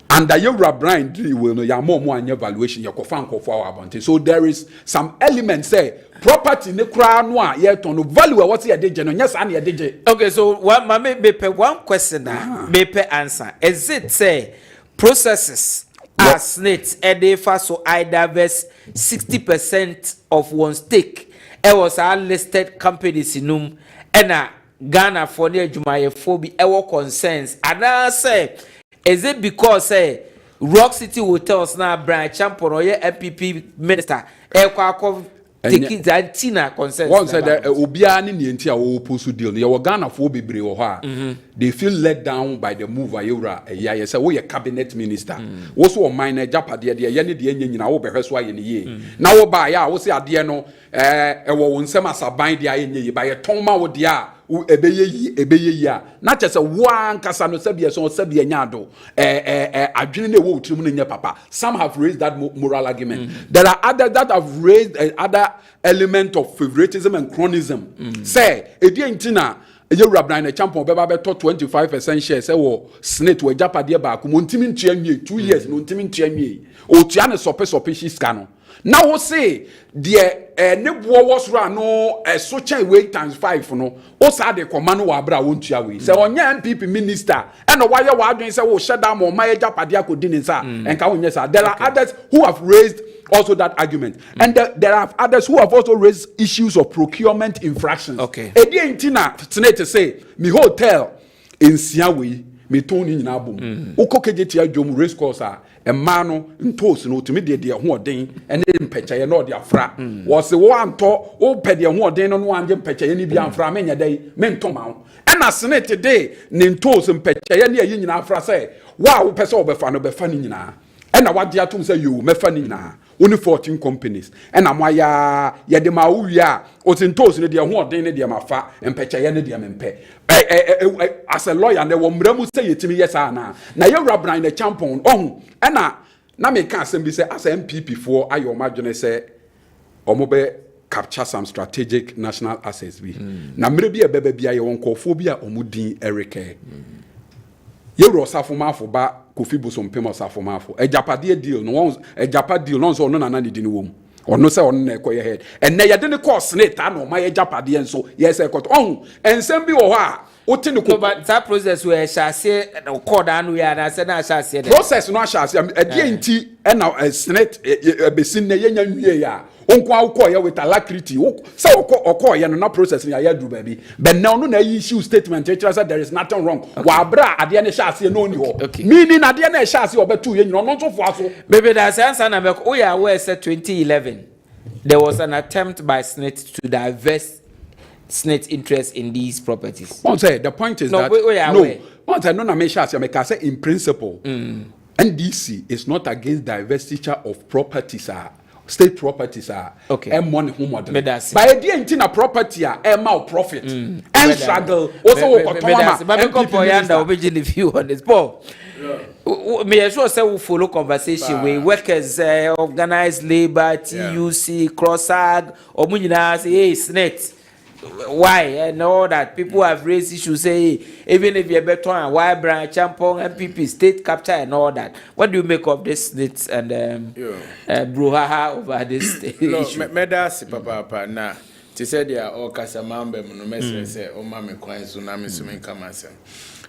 And the Yoruba brand will know ya more anye valuation ya kofan for our bounty. So there is some elements say property ne kra no a ye ton no value what ye dey no yes an ye dey. Okay, so one one question me answer. Is it say processes as SNIT edefa so I divest 60% of one stake was our listed companies inum and Ghana for near Jumaye phobia concerns and I say is it because say Rock City Hotels now branch champion or MPP minister taking that Tina concerns one said that Obia ni nti a wo post deal ye Ghana for bebre wo ha they feel let down by the move ayura ya say wo ye cabinet minister wo so minor japade de ye ne de nyina wo behweso aye ne ye na wo ba ya wo se ade no wo nsem asaban de aye nye ye ba ye ton ma wo de a ebeye yi a na chese wo ankasa no sabia so sabia nyado adwene ne wo utrim no nya papa. Some have raised that moral argument. There are others that have raised other element of favoritism and cronyism. Say edi ntina Yoruba brand a champion beba beto 25% share say wo SNIT we japade ba ko montimi ntua nwie 2 years no ntimi ntua nwie o tua ne sope shiska no. Now we say the ne boa was run no so chain way times 5 no o sa de command wa bra wontua we say onya MPP minister and why you adwen say wo shut down mo my japade akodi ni sa enka wonye sa. There are others who have raised also that argument and there are others who have also raised issues of procurement infractions. Okay, edi entina to say me hotel in Siawe me toni nyina bom ukokeje adwom race course a emma no ntos no tumi de ho oden ene mpekye no de afra wo se wo anto wo pede ho oden no anje mpekye ni bia afra menya dai mentoma ho ena SNIT de ne ntos mpekye ne ayi nyina afra se wa wo pese obefa no befa ni nyina ena wade atum se yo mefa ni nyina only 14 companies ena mo ya ye de ma wo wi a o tintos ne de ho oden ne de mafa mpekye ne de mempe as a lawyer and wo mramu say yetimi yesa na Yoruba brand the champion na me ka asem bi say as MPP for ayo madwene say omo be capture some strategic national assets bi na mre bi ebebe bia ye wonkofo bi a omudin ereke ye ro safomafo ba Kofi Bosompem osafomafo ejapade deal no won ejapade deal no so no na di ni wom ono se ono na ekoye head enne ye de ne course ne ta no ma ye japade enso ye se ekot on ensem bi wo ho a oti ne ko but that process we shase call down we na se na shase process no shase e de nti e na SNIT besin na ye nya nwie ya onko awko ye with alacrity say okko ye no na process na ya duru baby but now no na issue statement e say there is nothing wrong wa bra ade ne shase no ni ho meaning ade na shase obetu ye nyino no so fo aso baby that answer na me we are aware say 2011 there was an attempt by SNIT to divest SNIT interest in these properties. One say the point is that one say no na me shase me can say in principle NDC is not against divestiture of properties state properties are and money home model. By the end in a property are mal profit and struggle also if you on this Paul. May I say we follow conversation with workers, organized labor, TUC, CrossAg, or Munina say hey SNIT. Why and all that people have raised issues say even if you're better and why branch champon MPP state capture and all that. What do you make of this SNIT and brouhaha over this issue? Medasi papa na ti said they are all kasamambe no message say o ma me kwan so na me so me kamasem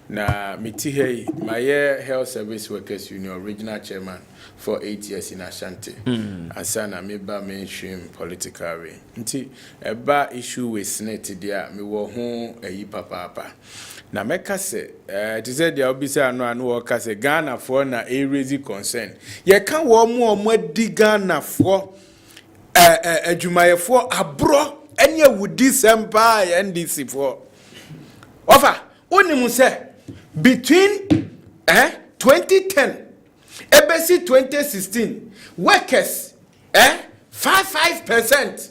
na miti hey my health service workers union regional chairman for 8 years in Ashanti asana me ba mainstream political way nti eba issue with SNIT dia me wo ho ayi papa na meka se ti said they obisa anu wo ka se Ghana for na e raise concern ye kan wo mo adi Ghana for adwumayefo abro ene awudi sempa NDC for offer onimu se between 2010 ebesi 2016 workers 5%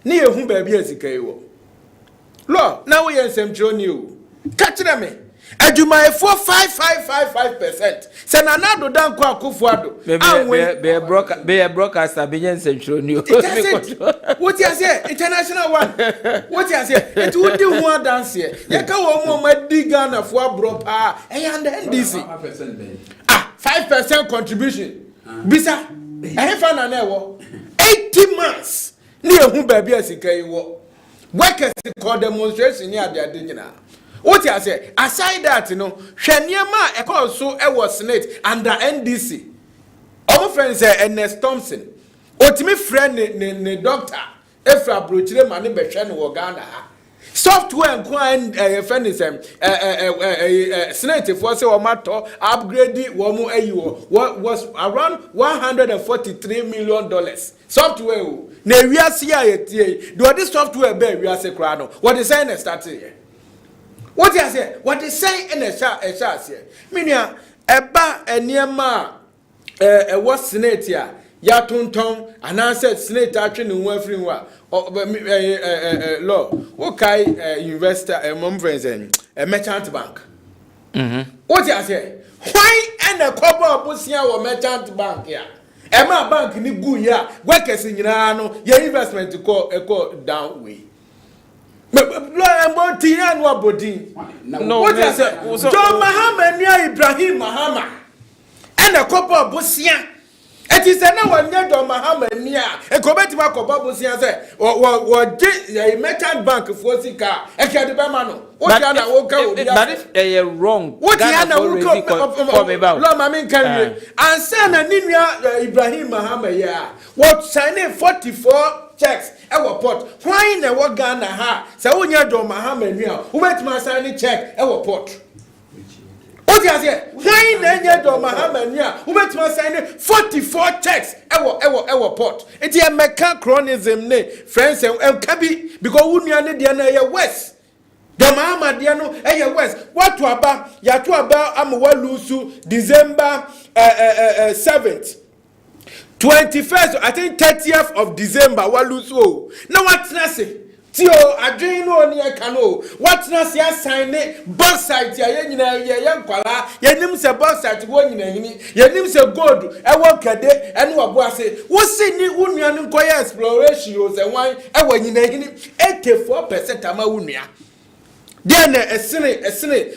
ni ehun ba bi asika yiwo lo na we ensem troni o catch them adwumaye for 5% se na nado dan kwa Akufo-Addo be broadcaster be ensem troni o what you say international one what you say it would do one dance here you can wo mo di Ghana for abro pa and NDC 5% contribution bisa fan na ewo 80 months ni ehun ba bi asika yiwo workers call demonstration ni ade nyina what you say aside that no hweniema e call so e was SNIT under NDC our friend say Ernest Thompson otimi friend ne doctor efra brochire ma ne behwe ne wo Ghana ha software nko friend is SNIT for say o matter upgrade wo mu ayi was around $143 million software o na wiase ya yetie do this software be wiase kra no what is saying start here what you say what is saying in a share meaning eba eniema was SNIT ya ya tonton ananse SNIT atwe ne ho afiri ho a law okay investor mom friends merchant bank what you say why and a couple of busia or merchant bank ya ema bank ni gu ya workers nyina no your investment ko down way no what you say John Mahama near Ibrahim Mahama and a couple of busia. It is na wanya John Mahama near e ko betima ko busia say wo a merchant bank for sika e ke de be ma no what you na wo ka obi but if they are wrong what you na wo come about lo ma me kan and say na ninua Ibrahim Mahama ya what sign 44 checks e wo port why na wo Ghana ha say wonya John Mahama nua wo betima sign check e wo port what you say why na nya John Mahama nua wo betima sign 44 checks e wo port it e meka chronism ne friends e kabi because wo nua ne de na ye west John Mahama de no e ye west what to aba ya to aba amwa lusu December 7th 21st, I think 30th of December, waluso. Now what's nasi? Tio adwin no oni eka no what na se assign ne box site ya nyina ye nkwala yenim se box site wo nyina hini yenim se gold e wo kade ene wo ase wo se ni unua no koya exploration o se wan e wo nyina hini 84% ama unua then esene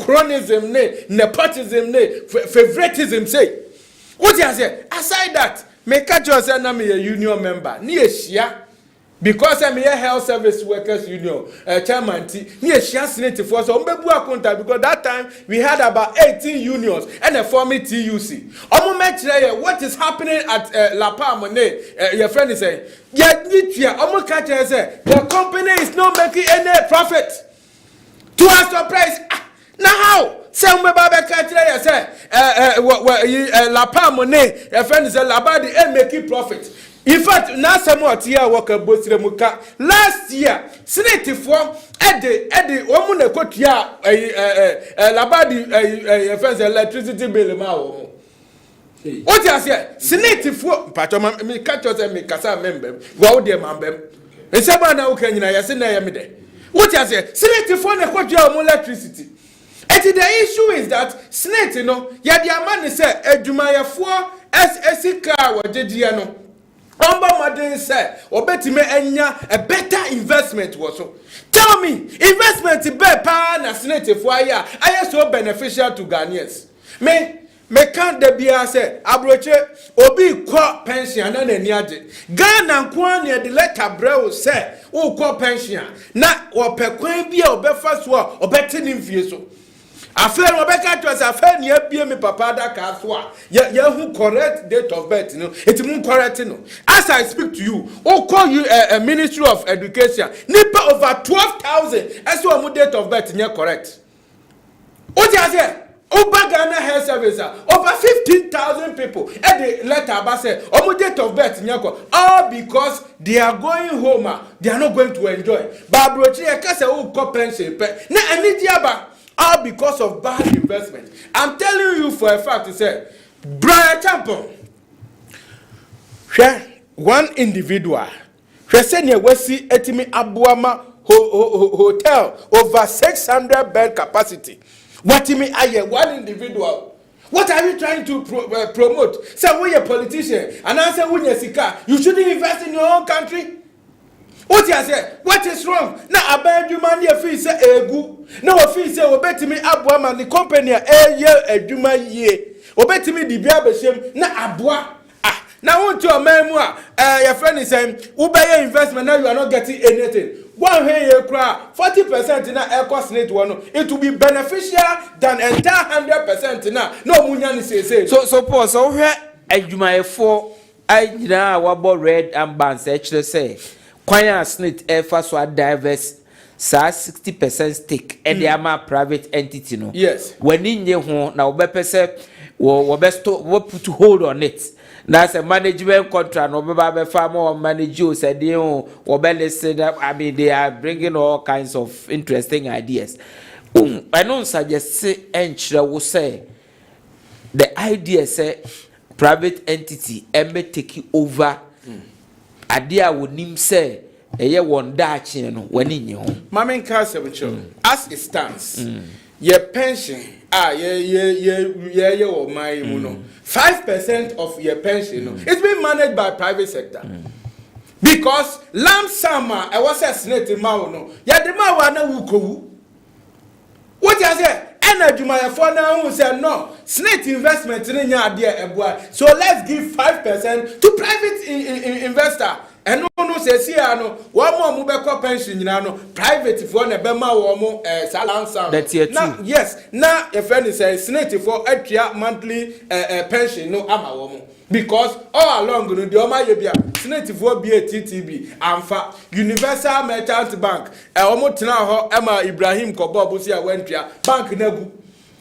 chronism ne nepotism ne favoritism say what you say aside that make just say na me a union member ni ehia because I'm a health service workers union chairman ni ehia SNIT for so mbebu akonta because that time we had about 18 unions and a forming TUC omo metre what is happening at La Palma your friend is saying yeah nitia omo ka say the company is not making any profit to our surprise now how say umeba be ka tire say La Palma your friend is La Badi making profit. In fact, now some what here work bosire muka last year SNIT for ede omune kotua labadi fence electricity bill ma wo what you say SNIT for patoma me catch us me kasa member go there membem nseba na wo kanyina yese na ya me de what you say SNIT for na kotua omo electricity and the issue is that SNIT no ya dia man say adwumayefo esika wo jedia no Omba Madin said, Obetime enya a better investment was so. Tell me, investment be pa na SNIT for ya, I so beneficial to Ghanaians. Me can't de bia say, abroche, obi kwa pension na niade. Ghana kwa ni de letter bro say, o kwa pension. Na opekwan bia obefa so obeti ni mfie so. After Rebecca was a fair near me papa da caswa. Who correct date of birth, no, it's moon correct, no. As I speak to you, or call you a Ministry of Education, nipper over 12,000 as your date of birth, near correct. What you say? Oba Ghana Health Service, over 15,000 people at the letter Abase, or date of birth, all because they are going home, they are not going to enjoy. Babrochi, I can't say, oh, pension, na any diaba. All because of bad investment. I'm telling you for a fact to say, Brian Champion, one individual, she said, "Wesi etimi abuama hotel over 600 bed capacity. What me aye one individual? What are you trying to promote? Say we a politician, and I say we sika. You shouldn't invest in your own country." What you say? What is wrong? Now abandon you man your fee say egu. Now fee say obeti me abua man the company eduma ye. Obeti me di bia beshem na abua. Now want your man your friend is saying ubeye investment now you are not getting anything. One way you cry 40% in a cost SNIT one. It will be beneficial than entire 100% now. No munyani say. So pause. So where eduma for I na wabo red and bands actually say. Kwanya SNIT efa so divest sa 60% stake e dey ama private entity no. Yes. When nye ho na obepese wo put hold on it. That's a management contract no be farm or manage you said they wo listen. I mean they are bringing all kinds of interesting ideas. I don't suggest say enchre wo say the idea say private entity may take over adia wonim say eye won daache no wani nyi ho mamen ka se as it stands your pension ye o mai mu no 5% of your pension no it's being managed by private sector because lump sum I was a SNIT ma no ya de ma wa na wukowu what you say energy my for now who say no SNIT investment in nya ade eboa so let's give 5% to private investor and no say see no one more mu be pension nyina no private for na be ma wo mo salansa that's here now too yes now your friend is SNIT for atria monthly pension no ama wo mo because all along no the oma ye bia SNIT for be TTB amfa universal merchant bank omo tena ho ema Ibrahim Kobo bosi a wentria bank na gu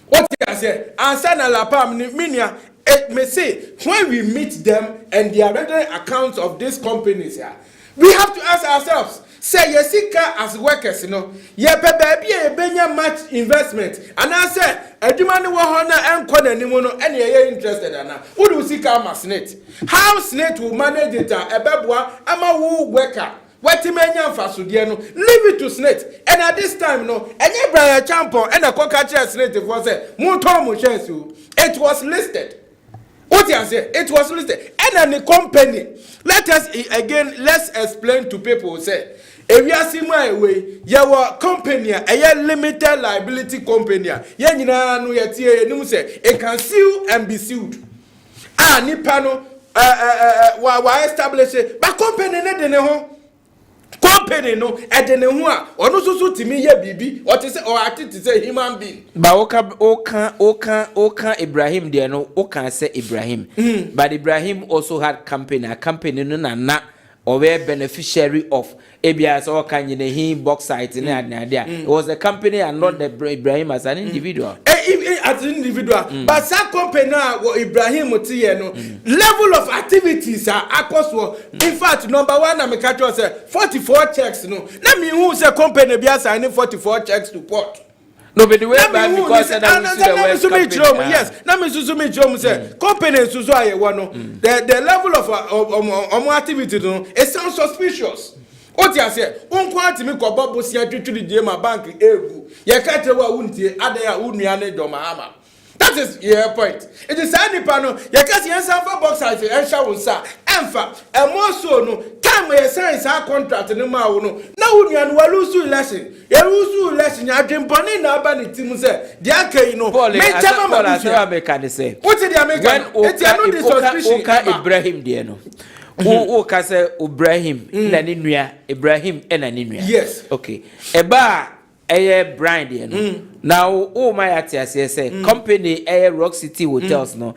what you say answer na la pam ni minia it may say when we meet them and they are rendering accounts of these companies here, we have to ask ourselves, say yesika as workers, you know, ye pe baby e benya much investment, and I say eduma ni wo ho na enko na nimu no ene ye interested ana. Who do sika ma SNIT? How SNIT will manage it ebeboa ama wo worker what you may have for Sudiano, leave it to SNIT. And at this time, no, and you bring a champion and a cockatcher SNIT was a Mutomo Chesu. It was listed. What you say? It was listed. And then the company. Let's explain to people. Say, if you are seeing my way, your company, a limited liability company, it can sue and be sued. Nipano, establish it, but company, company no edene ho a ono so timi ye bibi o te say o ati te say human being ba oka Ibrahim there no oka say Ibrahim but Ibrahim also had company a company no na or were beneficiary of ABS or can you box site in there. It was a company and not the Ibrahim as an individual. As an individual, but some company now Ibrahim no level of activities are across. In fact, number one, I'm a say 44 checks. No, let me who say company be assigning 44 checks to port. No, but the way back because yes, let me say company susu aye one. The level of activity no, it sounds suspicious. What you say? Unquanti me ko babo si atwitwiri die ma bank egu. Ye ka tire wa untie ade ya unuane do mahama. That is your point. It is any panel. You can see answer for box size and show sa. Emfa. E mo so no. Time we sign sa contract no ma wo no. Na unuane wa lose election. You lose election. You adwempone na aba ni team say. They are no. Me chama ma America say. What did the American? It's no this suspicion. Oka Ibrahim there no. Who kase Ibrahim na ni nua Ibrahim na ni nua. Yes. Okay. Eba Brian there no. Now my atiase say company Rock City Hotels no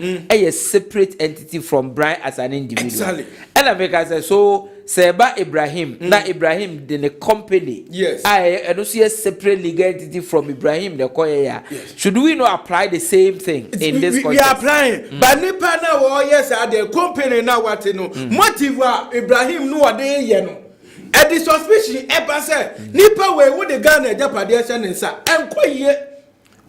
separate entity from Brian as an individual. Exactly. And America say so Seba Ibrahim na Ibrahim the company. Yes. And also a separate legal entity from Ibrahim the Kayayei. Yes. Should we not apply the same thing in this context? We are applying. But nipa na yes the company na what no motive Ibrahim no ade ye no. And the suspicion ever say nipa we would the Ghana Japadation and sa enkoye.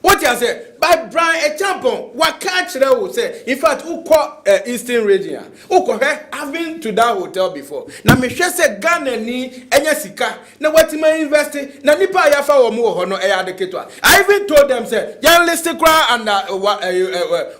What you say? By Brian a champion, what catch there will say. In fact, who call Eastern region? Who call her? I've been to that hotel before. Now me sure say Ghana ni enya sika. Now what you investing? Now nipa yafa wa mu hono adeketwa. I even told them say, "You list and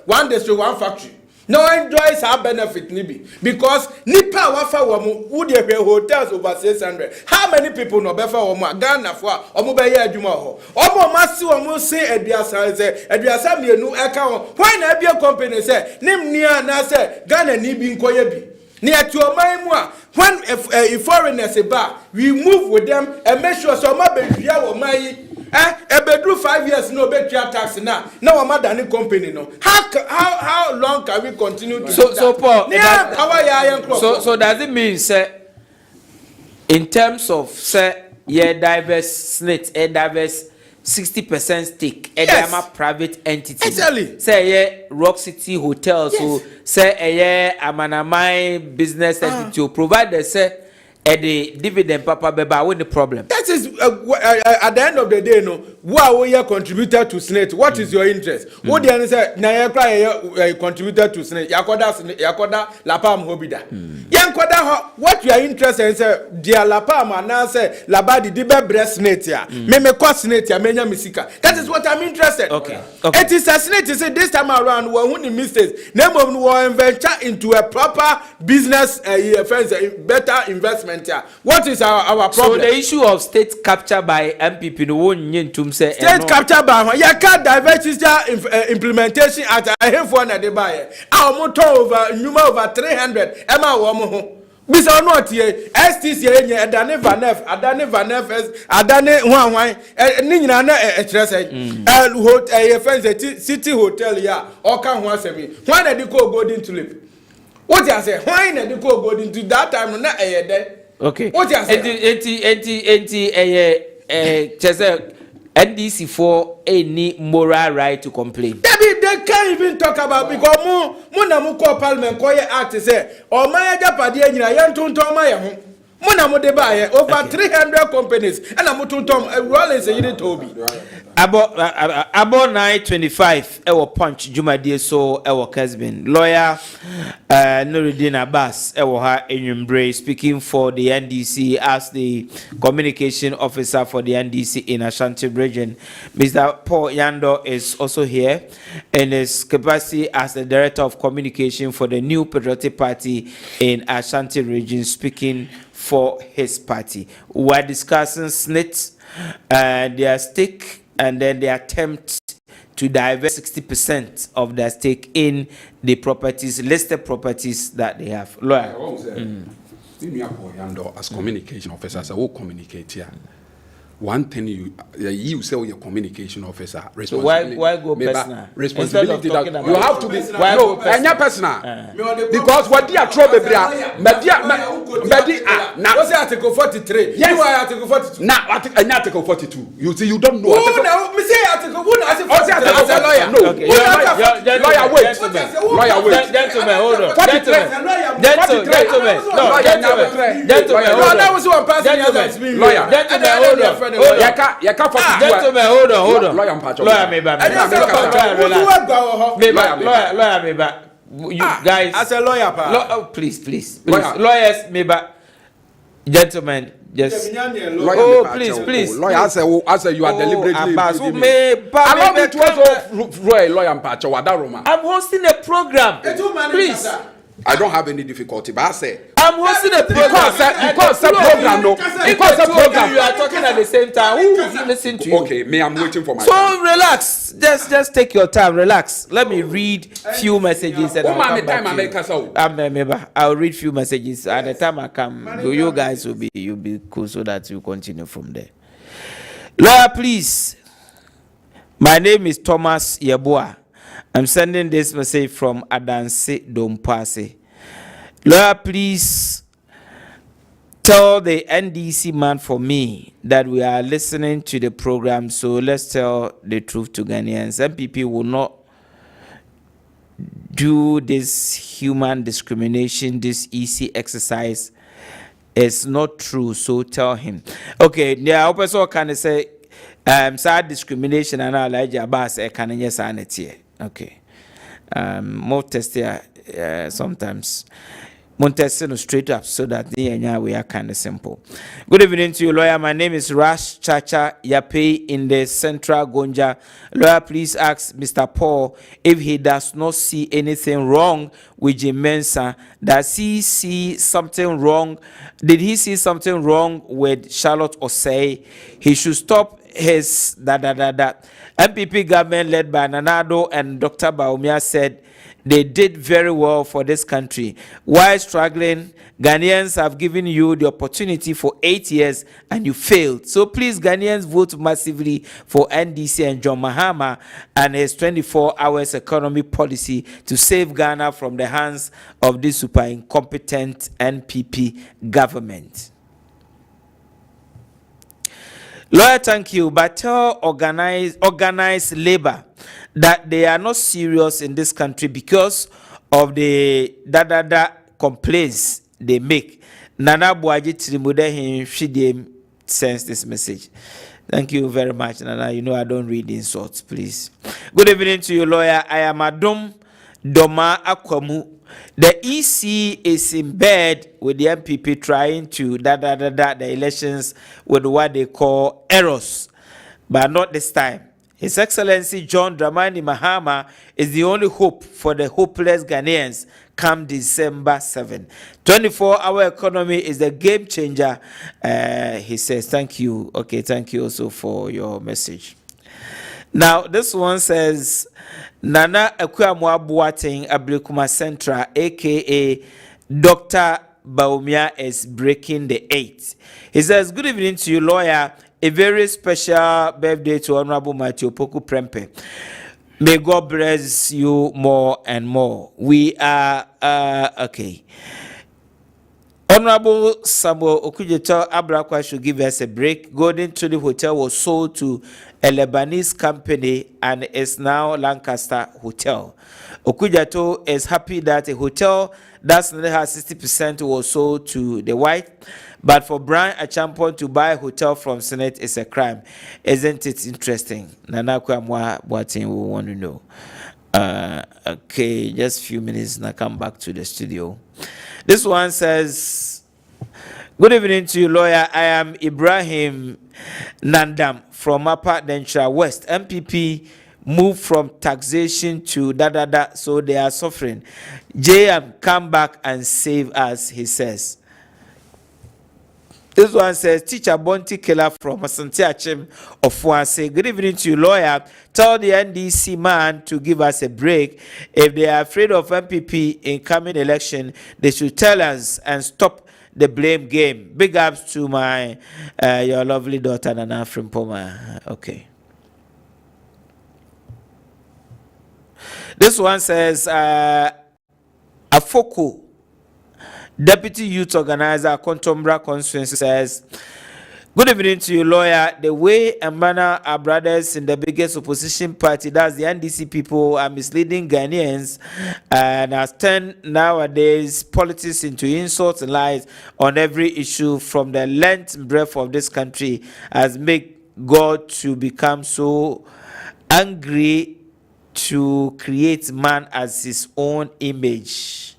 one district, one factory." No enjoys our benefit nibi because nipa wafa wamu would be hotels over 600. How many people no befa wamu Ghana for omu be ye adwuma ho omo masi wamu say eduasa mienu eka ho why na be company say nim nia na say Ghana ni bi nkoye bi ni atuoman mu a when if foreigners ba we move with them and make sure so ma be hia wo mai bedroom 5 years no be tax now we madani company no how long can we continue to so Paul so does it mean say in terms of say diverse SNIT diverse 60% stake a private entity exactly say Rock City Hotels so say Amanamai business entity to provide the say the dividend papa beba with the problem. That is at the end of the day no who are contributor to SNIT. What is your interest? What the answer na ya cry contributor to SNIT yakoda lapam hobida yankoda what you are interested in say dia lapam and say labadi dibe breast SNIT ya me cost SNIT ya menya misika. That is what I'm interested. Okay. It is a SNIT to say this time around we who mistakes name of we venture into a proper business better investment. What is our problem? So the issue of state capture by MPP no won say state capture by ya can't divest implementation at a handful na dey buy our motor over 300 ema wo mo ho bisa no tie STC enye adane vanef adane hwanwan ni nyina na kire say city hotel ya o ka ho asemi hwan na dey call golden tulip. What you say hwan na dey call golden to that time na there. Okay. What you say? Chese NDC for any moral right to complain. They can't even talk about because mu call parliament call act say o man japade anyina ye ntonton ma ye ho. Mu na mu de ba ye over 300 companies and amu tonton Rollins say you told me. About 9:25 ewo punch Jumadie so ewo Kessben. Lawyer Nuruddin Abbas ewo ha enyumbre speaking for the NDC as the communication officer for the NDC in Ashanti region. Mr. Paul Yando is also here in his capacity as the director of communication for the New Patriotic Party in Ashanti region, speaking for his party. We are discussing SNIT, their stake, and then the attempt to divest 60% of their stake in the properties, listed properties that they have. Lawyer. As communication officer, as I will communicate here. One thing you say your communication officer. So why go personal? Responsibility that you have to be personal. Because what they are trouble now. What's Article 43? Yes. You are Article 42. Now Article 42. You see, you don't know. Me say Article 1 as a lawyer. No. Okay. Lawyer, wait. Lawyer, wait. Gentlemen, hold on. 43. Gentlemen, that was one person that's been lawyer. Gentlemen, hold on. Gentlemen, hold on. Lawyer, Lawyer, you guys. As a lawyer, please. Lawyers, gentlemen, just. Lawyer, please. Lawyer, I say you are deliberately. Allow me to also lawyer Mpacho Wadaroma. I'm hosting a program. Please. I don't have any difficulty, but I say I'm hosting a program. Because the program. You are talking at the same time. Who will listen to you? Okay, I'm waiting for my So time. relax. Just take your time. Relax. Let me read few messages. And I'll read few messages. At the time I come, you guys you'll be cool so that you continue from there. Lawyer, please. My name is Thomas Yeboah. I'm sending this message from Adanse Dompase. Lawyer, please tell the NDC man for me that we are listening to the program, so let's tell the truth to Ghanaians. MPP will not do this human discrimination, this easy exercise. It's not true, so tell him. Okay, yeah, I also can say sad discrimination and all like Abbas can yes sanity. Okay. More test here sometimes. More testing straight up so that we are kind of simple. Good evening to you, lawyer. My name is Rash Chacha Yape in the Central Gonja. Lawyer, please ask Mr. Paul if he does not see anything wrong with Jim Mensah. Does he see something wrong? Did he see something wrong with Charlotte Osei? He should stop his MPP government led by Nanado and Dr. Baumia said they did very well for this country. While struggling, Ghanaians have given you the opportunity for 8 years and you failed. So please, Ghanaians, vote massively for NDC and John Mahama and his 24 hours economy policy to save Ghana from the hands of this super incompetent NPP government. Lawyer, thank you, but tell organized labor that they are not serious in this country because of the complaints they make. Nana Buaji Trimude she sends this message. Thank you very much, Nana. You know I don't read insults, please. Good evening to you, lawyer. I am Adom Doma Akwamu. The EC is in bed with the MPP trying to the elections with what they call errors, but not this time. His Excellency John Dramani Mahama is the only hope for the hopeless Ghanaians come December 7. 24-hour economy is the game changer, he says. Thank you. Okay, thank you also for your message. Now, this one says, Nana Akuamwa Boateng Ablekuma Central, a.k.a. Dr. Baumia, is breaking the 8. He says, good evening to you, lawyer. A very special birthday to Honorable Matthew Poku Prempe. May God bless you more and more. We are, okay. Honorable Samuel Okujeto Abrakwa should give us a break. Golden Tulip Hotel was sold to a Lebanese company and is now Lancaster Hotel. Okujeto is happy that a hotel that's not has 60% was sold to the white, But for Brian Achampon to buy a hotel from SNIT is a crime. Isn't it interesting? Nana Kwamwa, what we want to know. Okay, just a few minutes and I come back to the studio. This one says, good evening to you, lawyer. I am Ibrahim Nandam from Upper Denshire West. MPP moved from taxation to da, so they are suffering. JM, come back and save us, he says. This one says, Teacher Bonti Killer from Asante Achim of Fuanse. Good evening to you, lawyer. Tell the NDC man to give us a break. If they are afraid of MPP in coming election, they should tell us and stop the blame game. Big ups to my your lovely daughter Nana from Poma. Okay. This one says, Afoko, Deputy Youth Organizer, Kontombra Constituency says, good evening to you, lawyer. The way and manner our brothers in the biggest opposition party, that's the NDC people, are misleading Ghanaians and has turned nowadays politics into insults and lies on every issue from the length and breadth of this country has made God to become so angry to create man as his own image.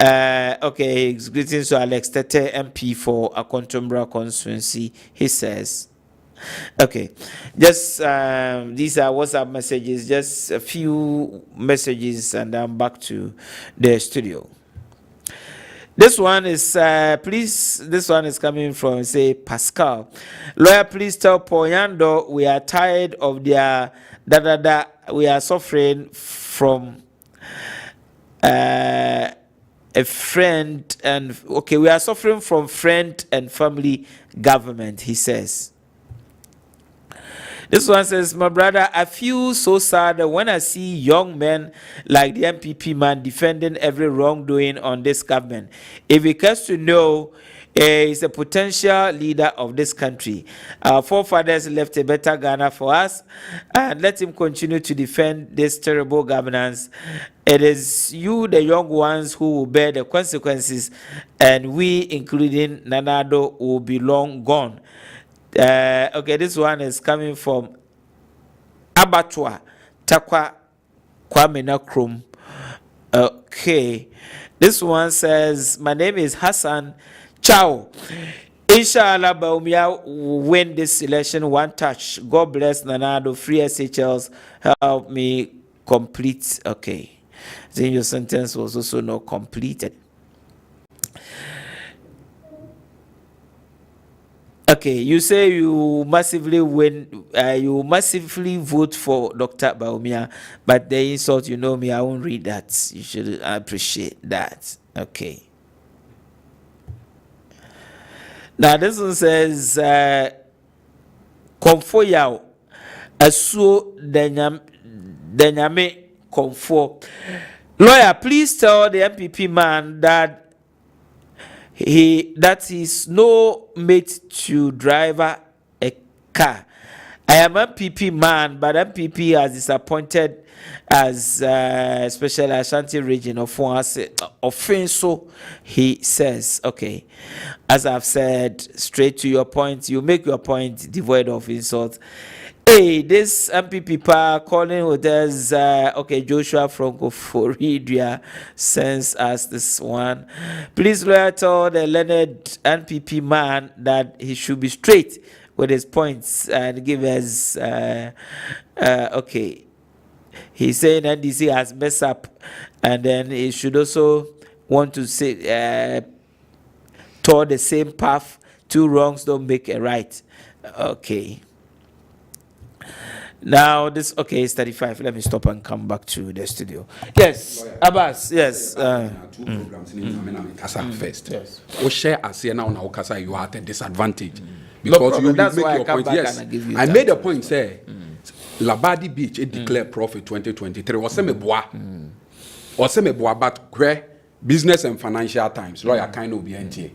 Okay, greetings to Alex Tete, MP for Akontombra constituency. He says, okay, just these are WhatsApp messages, just a few messages, and I'm back to the studio. This one is this one is coming from, say, Pascal. Lawyer, please tell Poyando we are tired of their da. We are suffering from a friend and okay, we are suffering from friend and family government, he says. This one says, my brother, I feel so sad when I see young men like the MPP man defending every wrongdoing on this government. If he cares to know, is a potential leader of this country. Our forefathers left a better Ghana for us, and let him continue to defend this terrible governance. It is you, the young ones, who will bear the consequences, and we, including Nanado, will be long gone. Okay, this one is coming from Abattoir, Takwa Kwame Nakrum. Okay, this one says, my name is Hassan Ciao. Inshallah, Baumia will win this election one touch. God bless Nanado. Free SHLs. Help me complete. Okay. Then your sentence was also not completed. Okay, you say you massively win, you massively vote for Dr. Baumia, but the insult, you know me, I won't read that. You should appreciate that. Okay. Now this one says, Komfo yao, asuo denyame komfo. Lawyer, please tell the MPP man that he's no mate to drive a car. I am MPP man, but MPP has disappointed as Special Ashanti region of offense. So he says, okay, as I've said, straight to your point, you make your point devoid of insult. Hey, this MPP pa calling with us, okay, Joshua from Koforidia sends us this one. Please, lawyer, tell the learned MPP man that he should be straight with his points and give us, okay. He's saying that NDC has messed up, and then he should also want to say, toward the same path. Two wrongs don't make a right. Okay. Now this, okay, it's 35. Let me stop and come back to the studio. Yes, Abbas. Yes. Two programs in first. Yes. We share as now you are at a disadvantage because you make your point. Yes, I made a point. Say, Labadi Beach it declared profit 2023. Or some bois, but where business and financial times lawyer kind of be NTA.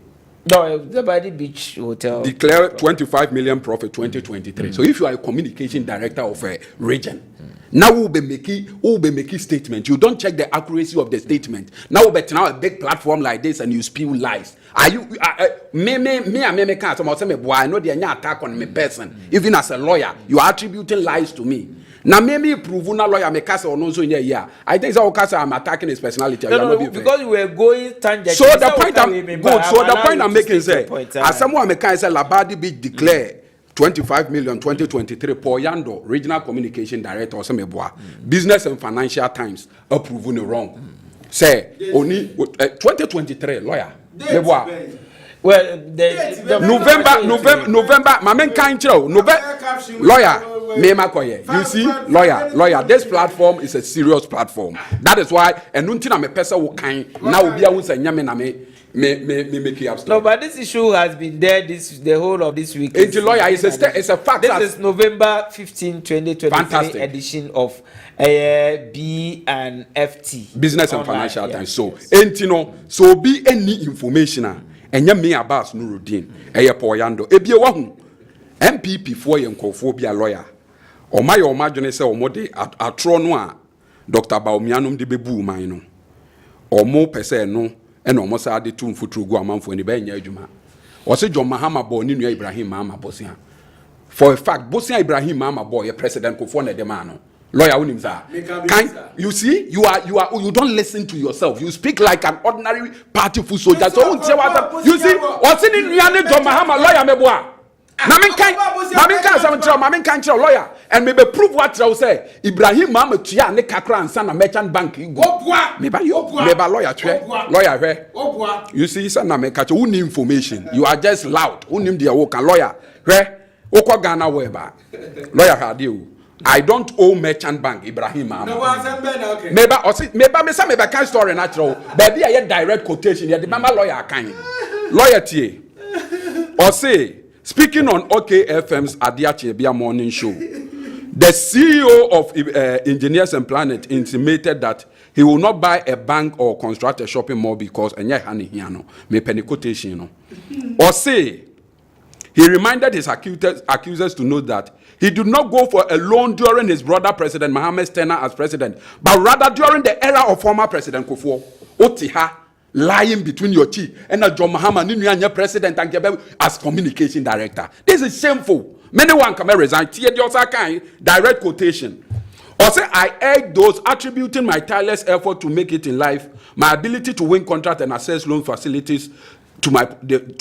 No, the Body Beach Hotel declare 25 million profit 2023. So if you are a communication director of a region, Now we'll be making statement. You don't check the accuracy of the statement. Now we'll be now a big platform like this and you spew lies. Are you me can't say boy, I know the attack on me person. Even as a lawyer, you are attributing lies to me. Now maybe prove una lawyer make us or no so in a year. I think so I'm attacking his personality. No, because we were going tangent. So the point I'm making say as someone make say Labadi Beach declare 25 million 2023 for Yando Regional Communication Director or some Business and Financial Times approving wrong. Say only 2023 lawyer. Well, November, my main kind November lawyer, you see, lawyer. This platform is a serious platform. That is why, and nuntina me pesa wo kind now be a who say nyame na me make you no, but this issue has been there the whole of this week. It's lawyer, it's a fact. This is November 15, 2023 Fantastic. edition of B and FT Business and Financial Times. So, so be any information. Enya me Abbas Nuruddin eye poyando ebie wa hu MPP for yenkofo bia lawyer o ma ye o madwene se o mode atro no a Dr. Baumianum de bebu man no o mo pese no e na o mo sa de tu mfuturu gu amanfo ni ba nya adwuma o se John Mahama bo ni nua Ibrahim Mahama Bosia for a fact Bosia Ibrahim Mahama bo ye president Kofo na de man no lawyer unim za you see you don't listen to yourself, you speak like an ordinary party fool soldier. So you see what's in Niane John Mahama lawyer meboa mamin kan lawyer and maybe prove what I say Ibrahim Mahama tua ne kakra ansa na merchant bank go meba lawyer twe lawyer hwe you see say na me catch uni information, you are just loud unim dia wo kan lawyer hwe okwa Ghana weba lawyer hade I don't owe merchant bank Ibrahim Mahama. No, maybe can story natural. But there are direct quotation. The member lawyer can lawyer tie. Or say speaking on OKFM's Adiache Bia morning show, the CEO of Engineers and Planet intimated that he will not buy a bank or construct a shopping mall because enya hani hiano me penny quotation no. Or say he reminded his accusers to note that he did not go for a loan during his brother President Mohammed's tenure as president, but rather during the era of former President Kufuor. Otiha lying between your chief and John Mahama Ninuanya president and as communication director. This is shameful. Many one can resign. Direct quotation. Or say I urge those attributing my tireless effort to make it in life, my ability to win contract and access loan facilities to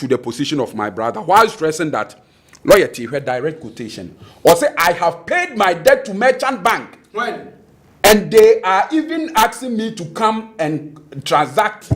the position of my brother, while stressing that loyalty, her direct quotation. Or say, I have paid my debt to merchant bank. When? And they are even asking me to come and transact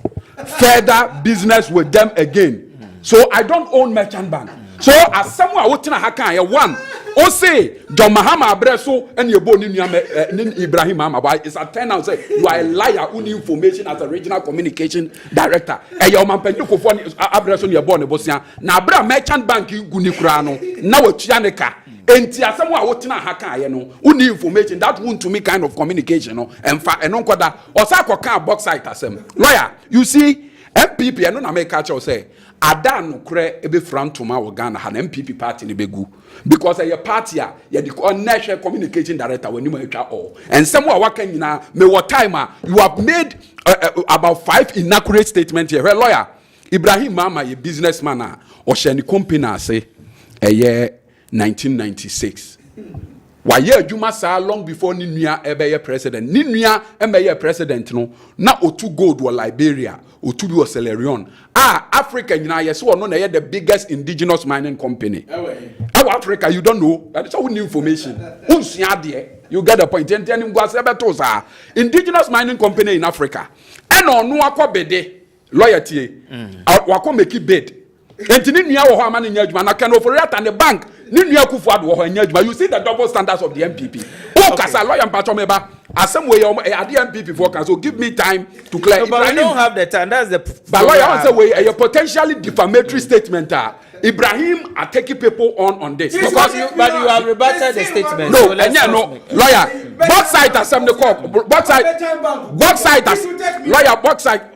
further business with them again. So I don't own merchant bank. So as someone who hakan one, or say John Mahama Abreso and your boni Ibrahim Mahama, it's a turn out say you are a liar who need information as a regional communication director. And your man penyo for Abreso your born Bosia. Now bra merchant bank gunikurano now chianeka. And tia someone who hakan who need information that want to me kind of communication and on kwada or sa kwa box site asem. Lawyer, you see MPP I don't make catch say Ada no kure ebe from to ma Ghana ha na MPP party ne begu because a party a ye the national communication director when you atwa all and some wa waka nyina me what time you have made about 5 inaccurate statements here. Lawyer Ibrahim Mahama ye businessman or sheni company say a year 1996 why adwuma saa long before ni nua ebe ye president ni nua embe ye president no na otu gold wo Liberia otu bi wo Sierra Leone Africa nyina yes wo no na ye the biggest indigenous mining company Africa you don't know that is all new information unsua de you get the point enten ngwase beto saa indigenous mining company in Africa and onu akobede loyalty wako make bid enti ni nua wo ho amane nya adwuma na kan oforata and the bank ni nua kufuado wo ho nya adwuma. You see the double standards of the MPP. Kasa lawyer mpacho meba asem we the MPP for can so give me time to clear. No, but I don't have the time. That's the but lawyer say we a potentially defamatory statement Ibrahim are taking people on this because you have rebutted the statement. No, no lawyer both side assembly court both side as lawyer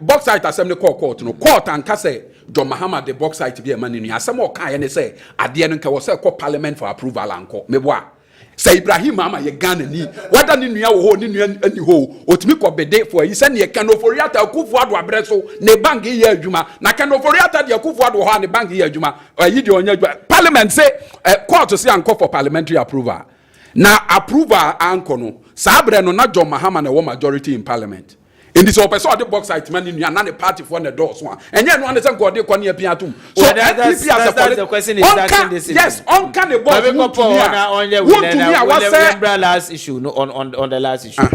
both side assembly court no court and kase John Mahama the box site be a man in asem o kan say ade no nka wo say call parliament for approval anko meboa say Ibrahim ama ye Ghana ni whether ni nua wo ho ni nua ani ho otimi ko bede for yi se ne kan oforiata akufo ado abreso ne bank ye adwuma na kan oforiata de akufo ado ho ne bank ye adwuma yi de onya adwuma parliament say court say anko for parliamentary approval na approval anko no sabre no na John Mahama na wo majority in parliament in this person the box site man in na party for the doors one and you understand God dey kwani apiatum so that's the question is that this yes on can the box on the last issue no on the last issue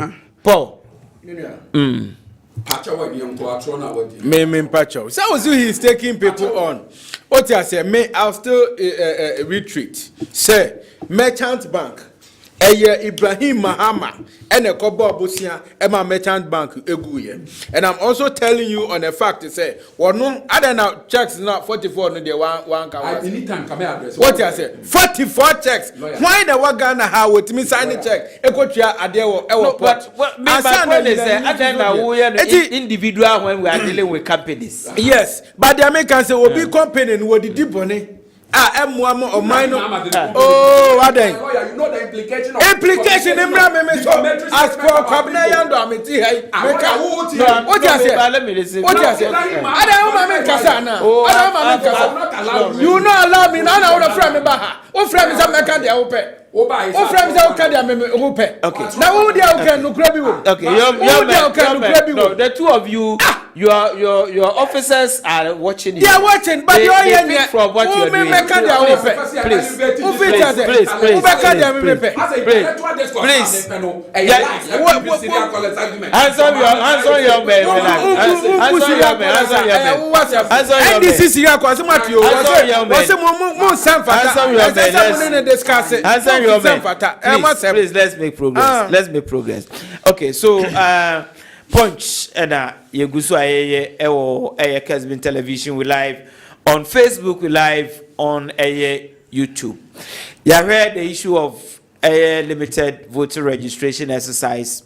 Paul Pacho. So he's taking people on. What say? May I'll still retreat. Say Merchant Bank. Ibrahim Mahama and a Kobo Busia Emma Merchant Bank Eguye. And I'm also telling you on the fact to say, well, no, I don't know, checks not 44 no, they one anytime come address. What I say? 44 checks. Why the Wagana how with me sign a check? Ekotia Adeo but my point is that individual when we are dealing with companies. Yes, but the Americans say will be company and what the deep on it. M1 or minor. Oh, what then? You know the implication of implication in as for Kabinayando, what you say? Let me listen. What you say? I don't know, you not allow me now. I friend Baha. Oh, friend is a mechanic. Oh, friends are okay. Okay. Now, who can no grab you? Okay, no, the two of you, your officers are watching you. They are watching, but you are here from what you are doing. Please. Answer your man. And this is your question. Please, let's make progress. Let's make progress. Okay, so punch and yegusu ayeye ewo Kessben television we live on Facebook, we live on YouTube. You have heard the issue of limited voter registration exercise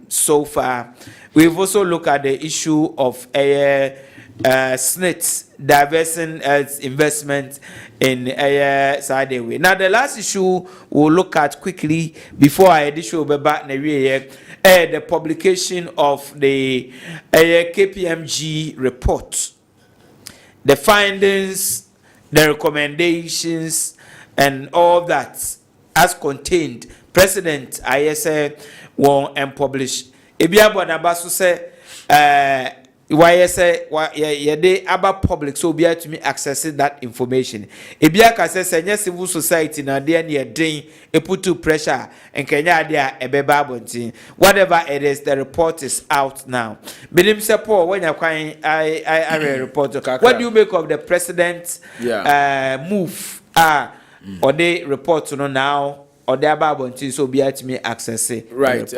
so far. We've also looked at the issue of SNIT diverting investment in Saturday. Now the last issue we'll look at quickly before I issue be back the publication of the KPMG report, the findings, the recommendations, and all that as contained. President ISA won and publish. Ebiabo Nabasu say why say they about public so be to me accessing that information. Ebiaka says civil society na there near drain a put to pressure and Kenya there a beba whatever it is, the report is out now. Bidim support when you're crying I report. What do you make of the president's move? Or they report to know now? Or they about so be at me access it. Right.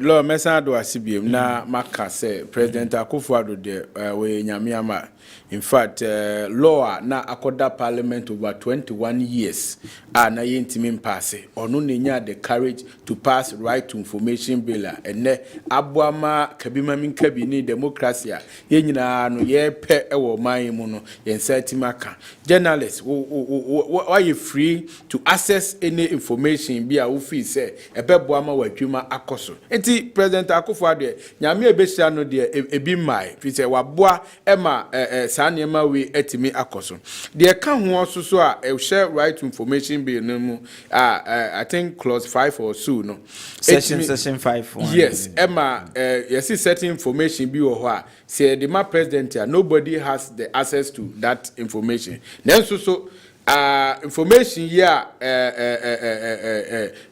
Lord Mesa do asibiem na maka say President Akufo-Addo de we nyamiama. In fact, law na akoda parliament over 21 years na yentimi pass onu nenya the courage to pass right to information bill and abuama kabimami kabini democracy ye nyina no ye pe ewo man mu no yensatimaka journalists why you free to access any information bi a wo fi say ebeboama wadwuma akoso enti President Akufo-Addo nyame ebehia no de ebi mai fi say waboa ema sanema we etimi akoso de ka ho so a share right to information bill no mu I think clause 5 or so no section 5 yes emma yes certain information bi wo ho a say the ma president nobody has the access to that information then so information here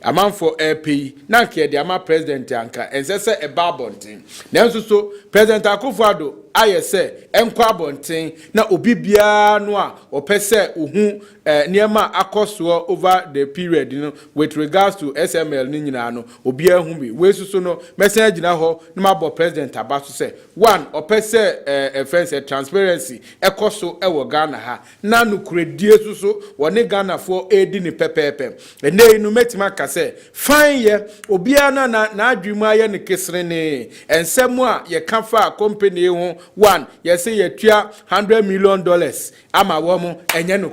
amount for LP na ke the ama president anka ensese e babontin then so President Akufo-Addo aye say enkwa bonten na obi bia no a opese ohu niema akoso over the period you know, with regards to SML ni nyina no obi ahu bi we so no message gina ho na mabo president abaso say one opese offense transparency ekoso e wo Ghana ha na no kredie so woni Ghana for edi ni pepepe ene inu metima ka say fine ye obi na adwuma aye ne kesre ne ensemu a ye ka fa company ho one, you say you $100 million. Ama woman, and you know,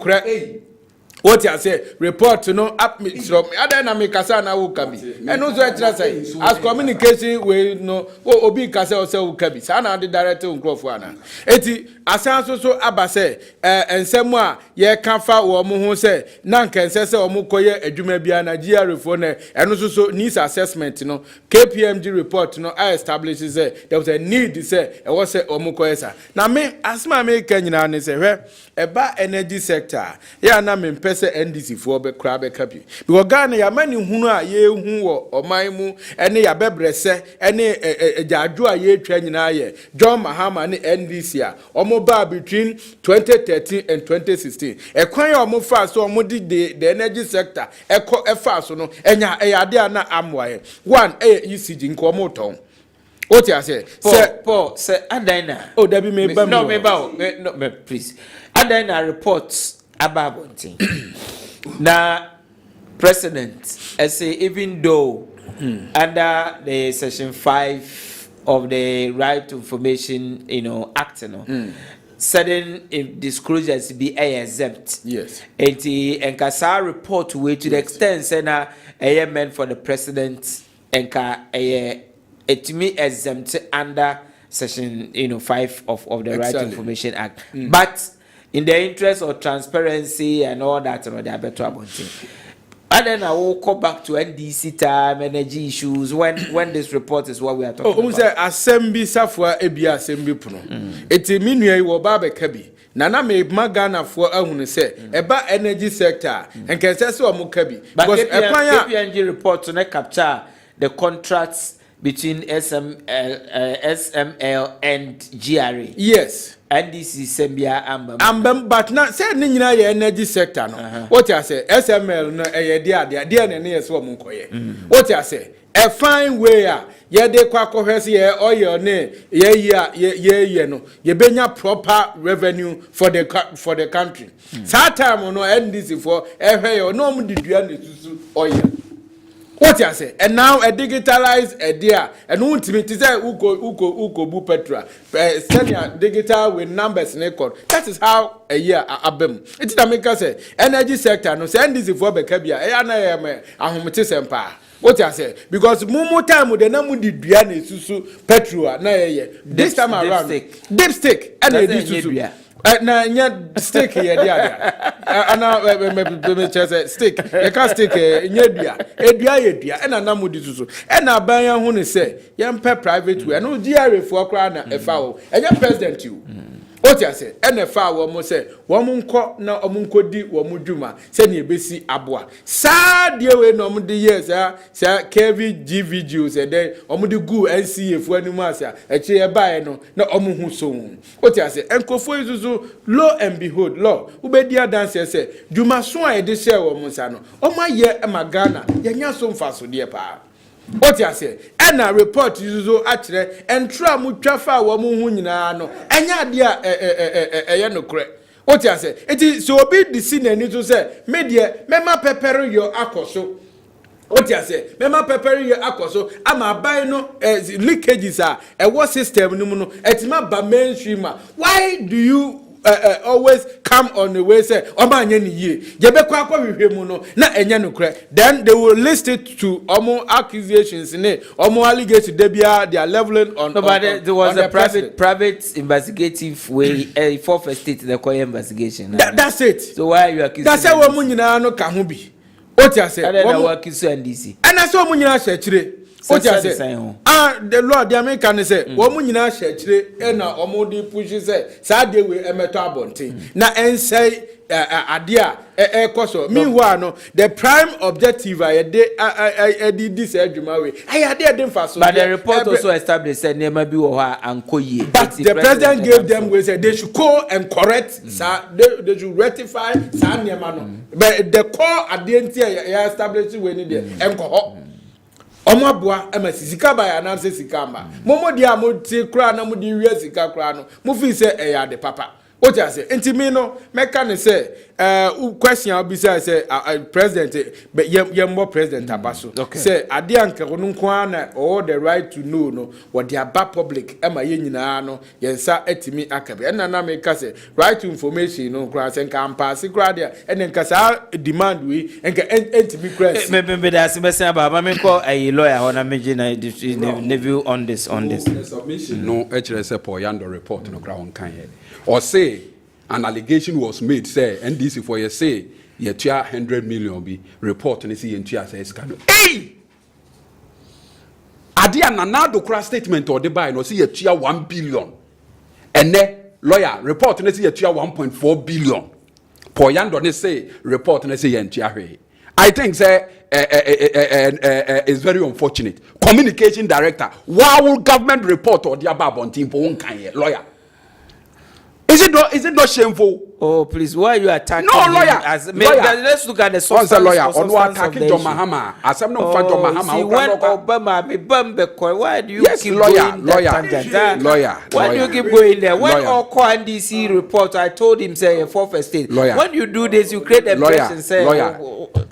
What you say? Report no up me from other na me kasa na wo kabi. And also I say as communication we no obi kasa o say wo kabi. Sa na the director nkrofo ana. Eti asan so aba say ensem a ye ka fa wo mo ho say na nkense say o mo koye adwuma bia na GRA fo na eno so needs assessment no KPMG report no I establishes say there was a need say e was say o mo koye sa. Na me asma me ka nyina ne say hwe eba energy sector ya na me pese NDC for be kra be kapi because Ghana ya mani hunu a ye hu wo oman mu ene ya bebrese ene ejadwo a ye twa nyina ye John Mahama ne NDC a omo ba between 2013 and 2016 ekwan ya omo fa so omo di the energy sector efa so no enya eyade ana amwaye one ECG nko omo ton. What you say? Paul, say Adina. Oh, there be me. No, me, please. Adina reports about one thing. Now, President, I say, even though under the Section 5 of the Right to Information, Act, certain disclosures be exempt. Yes. And the Nkasa report way to the extent say na meant for the President Nka it me exempt under Section 5 of the Right to Information Act. But in the interest of transparency and all that, they are better about it. And then I will go back to NDC time, energy issues, when this report is what we are talking about. Assembly safwa ebia assembly puno. Eti minue wo babe kabi. Nana me magana for ahunu say eba energy sector enke say so omo kabi. Because KPMG report to na capture the contracts between SML and GRA. Yes. And this is Sembia Ambem, but not say ni nyina ye energy sector no. What you say? SML no dia na ne so mo koye. What you say? A fine way ye de kwa kohwese ye oil ne ye no ye benya proper revenue for the country. That time no NDC for ehwe yo no mo didua ne susu oil. What you say? And now a digitalized idea and ultimately say uko bu petra send digital with numbers and record. That is how a year abem. It's the maker say energy sector no send this for bekabia e na me ahomete sempa. What you say? Because mumu time de na mu di dua na susu petrol na ye this time around dipstick and e di susu na nya stick ye dia ana me chese stick e ka stick nya dua ye na na mudi susu na ban ya hu ne se ye mpe private way no GRA fo kra na e fa wo enya president you what you say na fa wo mo se wo mo nko na o mo nkodi wo mo dwuma se ne ebesi aboa sa de we no mo de yes sa KVGVG se de o mo de gu NCA fo animu asa e che ye bae no na o mo hu so what you say enkofo isusu lo and behold law ubedi adanse se dwuma so a de share wo mo sa no o ma ye magana ye nya so mfa so de pa. What you say? And a report is so actually and try mutwafa wo mu hu nyina no enya dia no kre. What you say? It is so be the scene and to say media mema prepare your akoso. What you say? Mema prepare your akoso ama buy no leakages are a what system no no etima ba mainstream. Why do you always come on the way say oma anya ni yie je be kwa hwehwe mu no na enya no kre then they will list it to omo accusations ne omo allegation they they are leveling on. No, but there was a private investigative way for state the Koya investigation. That's it. So why are you accusing? That's how we nyina no ka ho bi. What you say? I don't know accuse NDC. And that's how we nyina hye kire. What you say? The Lord the American say wo mu nyina hye kire na omo di push say sa de we emeto abonten na ensay ade a koso meanwhile no the prime objective this adwuma we ade dem fa so. But the report also established say nema bi wo ha ankoye. But the president gave them we say they should go and correct they should rectify sa nema no but the core identity established we need there enko omo aboa emasisika ba ya na se sika ma momo dia mo ti kra na mo di wi sika kra no mo fi se ade papa. What you say? Intimi no, mekane say, question I'll be say, president, but you're more president Abaso. Okay. Say, Adianka, Onunkwana, all the right to know, no, what they are back public, Emma Yenino, Yensa etimi akabe. And then I make say, right to information, no, grass and can pass the gradia, and then Casa demand we, and can entimi press. Maybe that's the about I call a lawyer on a major view on this. No, HRS Poyando report no ground Kanye. Or say an allegation was made, say, NDC for you say, you 100 million be report and see in says, hey! Adia Nanado cross statement or the buy no see a 1 billion. And then lawyer report and see a 1.4 billion. Poyando ne say report and see in I think say is very unfortunate. Communication director, why will government report or the above on team for one kind lawyer? Is it not shameful? Oh, please, why are you attacking? No, lawyer. Let's look at the substance. Lawyer, or no attacking John Mahama. As I'm not fan John Mahama. See, when Obama be Bambekoy, why do you keep lawyer, going lawyer, lawyer. Why do you keep going there? When Oko NDC report, I told him say a fourth state. Lawyer. When you do this, you create a question. Say, lawyer.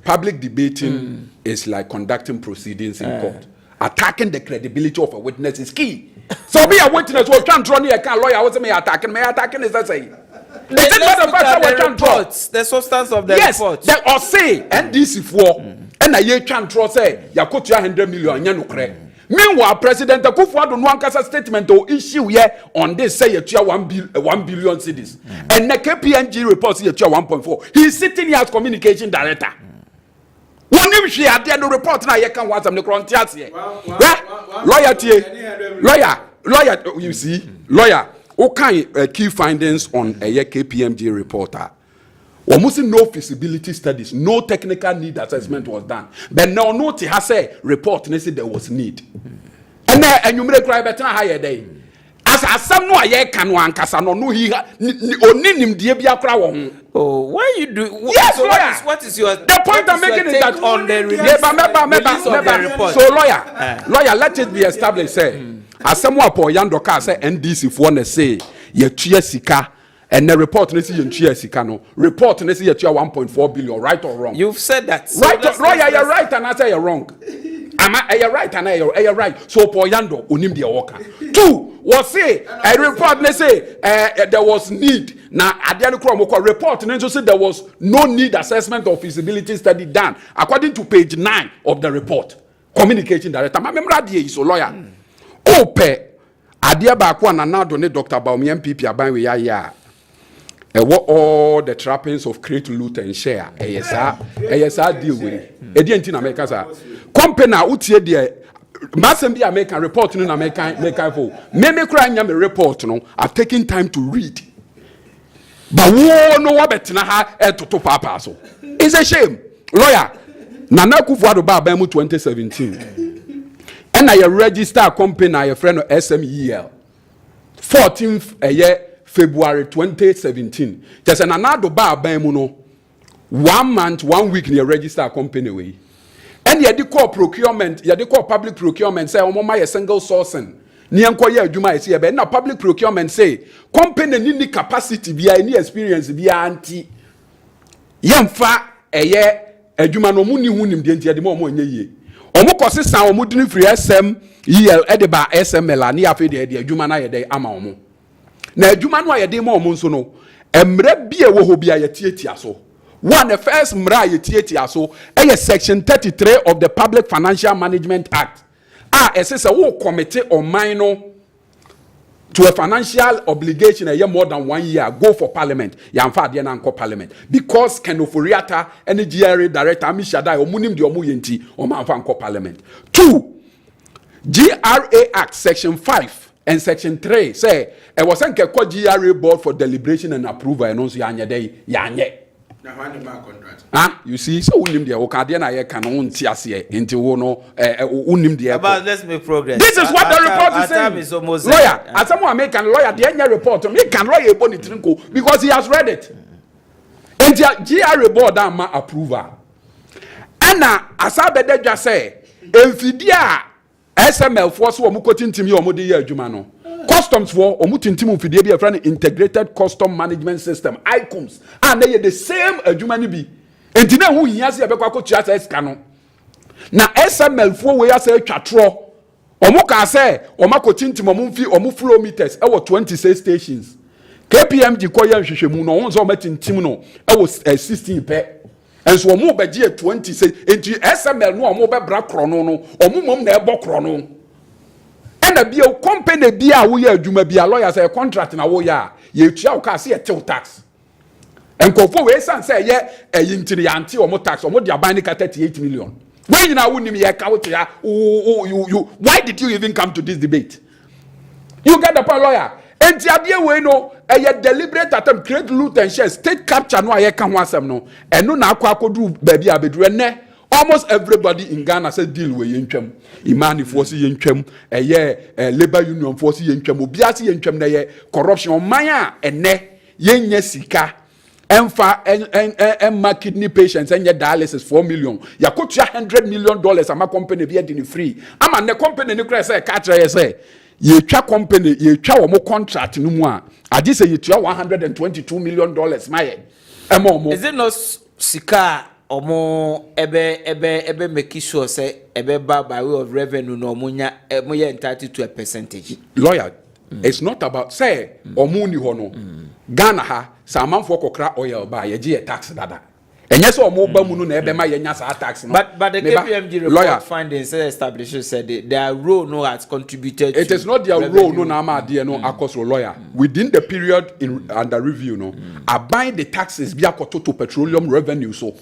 Public debating is like conducting proceedings in court. Attacking the credibility of a witness is key. So be a witness who can't run here, can't lawyer. What's me attacking is that saying? Let's look at the reports, the substance of the report. Yes, or say NDC for and a year can't trust say you could 100 million yen. Meanwhile, President Akufo-Addo no ankasa statement or issue here on this say you 1 billion cedis. And the KPMG report say you 1.4. He's sitting here as communication director. One name she had the report now you can watch them the frontiers here. Lawyer, you see, lawyer, okay, key findings on a KPMG reporter. Almost no feasibility studies, no technical need assessment was done. But now note has a report and said there was need. And you may cry better higher day. As some no I can one casano no he only him dear be a crown. Oh, why you do? Yes, so lawyer. What is your the point I'm making is that on the release of the report? So lawyer, let it be established. Say, as someone for Yandoka say NDC for one say ye sika and the report ne see ye sika no report ne see ye 1.4 billion, right or wrong? You've said that. So right, lawyer, you're right and I say you're wrong. You're right and you're right. So for Yando, unim the worker. Two, was say a report ne say there was need. Now at the end of report ne say there was no need assessment or feasibility study done according to page 9 of the report. Communication director. My memory is so lawyer. Ope adia ba kwa na now donate Dr. Baumi MPP aban we ya. What all the trappings of create, loot and share. ASR deal with it. Edientin America, sir. Company utie there. Massem be American report in American for. Meme crying a report no are taking time to read. But no one better ha to papa so. It's a shame. Lawyer. Nana Akufo-Addo ba 2017. And I register company I friend of SMEL. 14th a year February 2017. Just an another bar by muno 1 month, 1 week near register company way. And you call procurement, you call public procurement, say, oh, my single sourcing. Niankoya Juma is here, but now public procurement say, company need capacity, be any experience, be anti. Yamfa a year, a Juma no muni wunim the more ye. Omo kosi sa omo dini free SM, EL, Edeba, SML, and Yafi the Juma na ye de ama omo. Na adwuma no ayede ma omonso no emre bia wo ho bia yetietia so one the first mra yetietia so section 33 of the Public Financial Management Act say wo committee on minor to a financial obligation a year more than 1 year go for parliament yamfa de na nko parliament because Kenoforiata and GRA director Amishadai omunim de omu yenti o manfa nko parliament. 2 GRA Act section 5 and section 3 say it was a GRA board for deliberation and approval and also yanye. You see, so unim dia okade na ye kan won ti ase enti wo no unim dia. But let's make progress. This is what the report is saying. Lawyer, as someone American lawyer, the any report me can lawyer boni trinko because he has read it. And GRA board am approval. Ana asabede just say emfidia SML force wo mu kotintim ye omo de ye adwuma no. customs for omutintimu fidie bi a friend integrated custom management system ICOMS and they the same adwuma ni bi enti na hu hia se ebekwa kotua sa esika no na SML fo we asa atwatro omu ka se omakotintim omumfi omu flow meters e wo 26 stations KPMG koya nhwehwemu no won so omatintim no e wo 16 pe enso omu beje 26 enti SML no omu be bra krono no omu mom na ebo krono ena bia company bia wo ya adwuma bia lawyer say contract na wo ya ye tua wo ka se ye tax enkofo we san say ye yintiri anti omu tax omu dia ban ni ka 38 million when you now you why did you even come to this debate? You get the point, lawyer. And the idea we know a deliberate attempt create loot and share state capture no I can want some no and no na kwa do baby abedrene almost everybody in Ghana said deal with yentwem imani force yentwem labor union force yentwem obiase yentwem na ye corruption manya ene yenye sika Emma kidney patients and your dialysis 4 million. You could $100 million. I'm a company be free. I'm a company you say catch say. You try company, you try more contract no more. I just say you try $122 million. My is it not sika or more ebe make sure say ebe by way of revenue no munya entitled to a percentage? Lawyer, it's not about say omuni hono. Ghana ha saman for kokra oil ba ye gi tax dada enye so mo ba mu no na ebe ma ye nya sa tax no but the KPMG report findings established said their role no has contributed it is not their role no na ma de no akoso lawyer within the period in under review no abide the taxes bi akoto to petroleum revenue so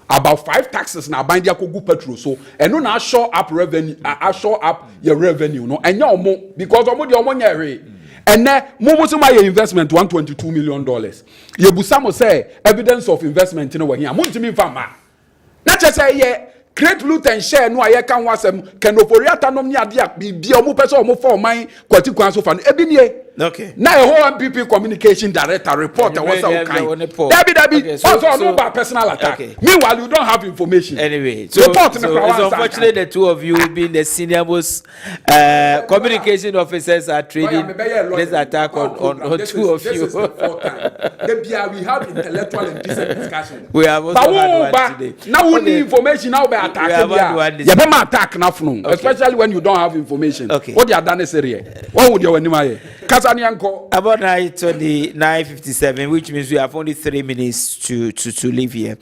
about 5 taxes na abide akogu petrol so eno na show up revenue show up your revenue no enye omo because omo de omo nya re and now, Momusuma investment $122 million. Yebusamo say evidence of investment in over here. Muntimi fama. Not just say yeah, create loot and share. No, I can was can oporiata no nia dia be omu person omu for my kwati kwanso fan. Ebinye. Okay. Now a whole MPP communication director report that was all kind. Debbie, also no about personal attack. Okay. Meanwhile, you don't have information. Anyway, so it's unfortunate the two of you being the senior most communication officers are trading this attack on two of you. We have intellectual and decent discussion. We have also had one today. Now we need information. Now we attack. You better attack now, especially when you don't have information. Okay. What you are done is what would you want? About 9:57, which means we have only 3 minutes to leave here.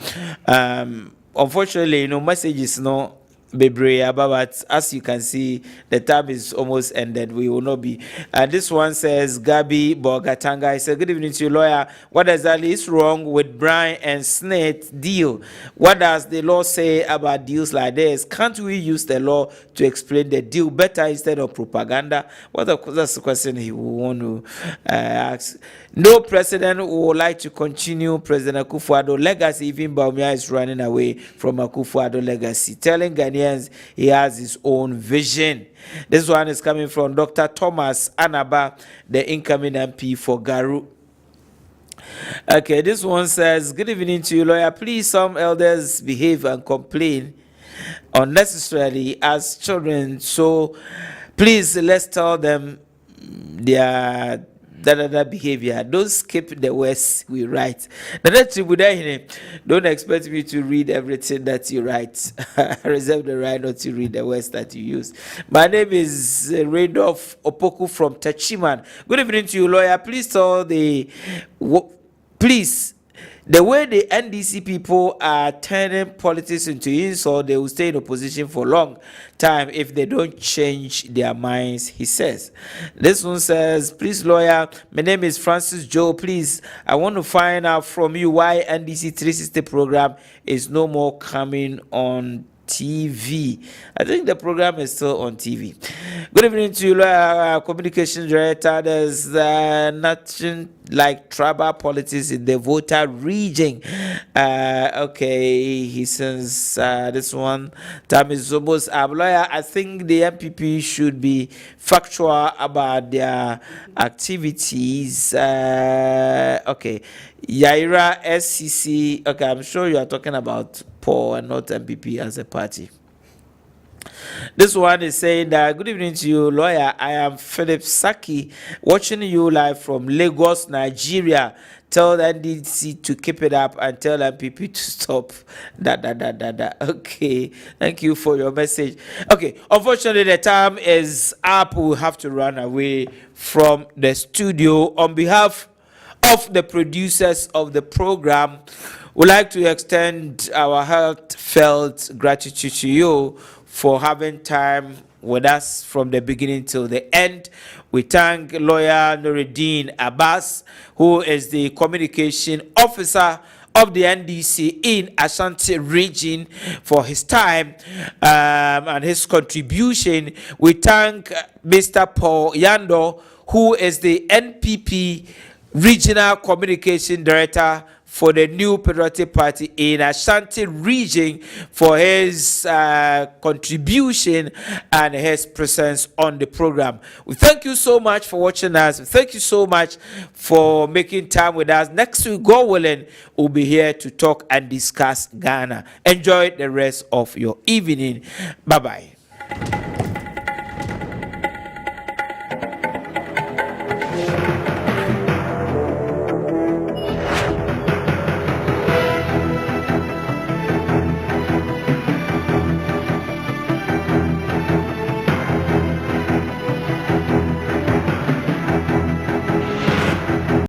Unfortunately, messages no bebre but as you can see, the time is almost ended. We will not be. This one says Gabi Bogatanga. I said, good evening to you, lawyer. What exactly is wrong with Brian and SNIT deal? What does the law say about deals like this? Can't we use the law to explain the deal better instead of propaganda? That's the question he will want to ask. No president would like to continue President Akufo-Addo legacy. Even Bawumia is running away from Akufo-Addo legacy, telling Ghanaians he has his own vision. This one is coming from Dr. Thomas Anaba, the incoming MP for Garu. Okay, this one says, good evening to you, lawyer. Please, some elders behave and complain unnecessarily as children. So please, let's tell them their behavior. Don't skip the words we write. Don't expect me to read everything that you write. I reserve the right not to read the words that you use. My name is Randolph Opoku from Tachiman. Good evening to you, lawyer. Please tell the way the NDC people are turning politics into insult, they will stay in opposition for a long time if they don't change their minds, he says. This one says, please, lawyer, my name is Francis Joe. Please, I want to find out from you why NDC 360 program is no more coming on TV. I think the program is still on TV. Good evening to you, communications director. There's nothing like tribal politics in the voter region. Okay, he says this one time is almost lawyer. I think the MPP should be factual about their activities. Okay, Yaira SCC. Okay, I'm sure you are talking about Paul and not MPP as a party. This one is saying that good evening to you, lawyer. I am Philip Saki, watching you live from Lagos, Nigeria. Tell the NDC to keep it up and tell MPP to stop. Okay, thank you for your message. Okay, unfortunately, the time is up. We have to run away from the studio. On behalf of the producers of the program, we'd like to extend our heartfelt gratitude to you for having time with us from the beginning till the end. We thank lawyer Nuruddin Abbas, who is the communication officer of the NDC in Ashanti region, for his time and his contribution. We thank Mr. Paul Yando, who is the NPP regional communication director for the new Patriotic Party in Ashanti region, for his contribution and his presence on the program. We thank you so much for watching us. Thank you so much for making time with us. Next week, God willing, we'll be here to talk and discuss Ghana. Enjoy the rest of your evening. Bye-bye.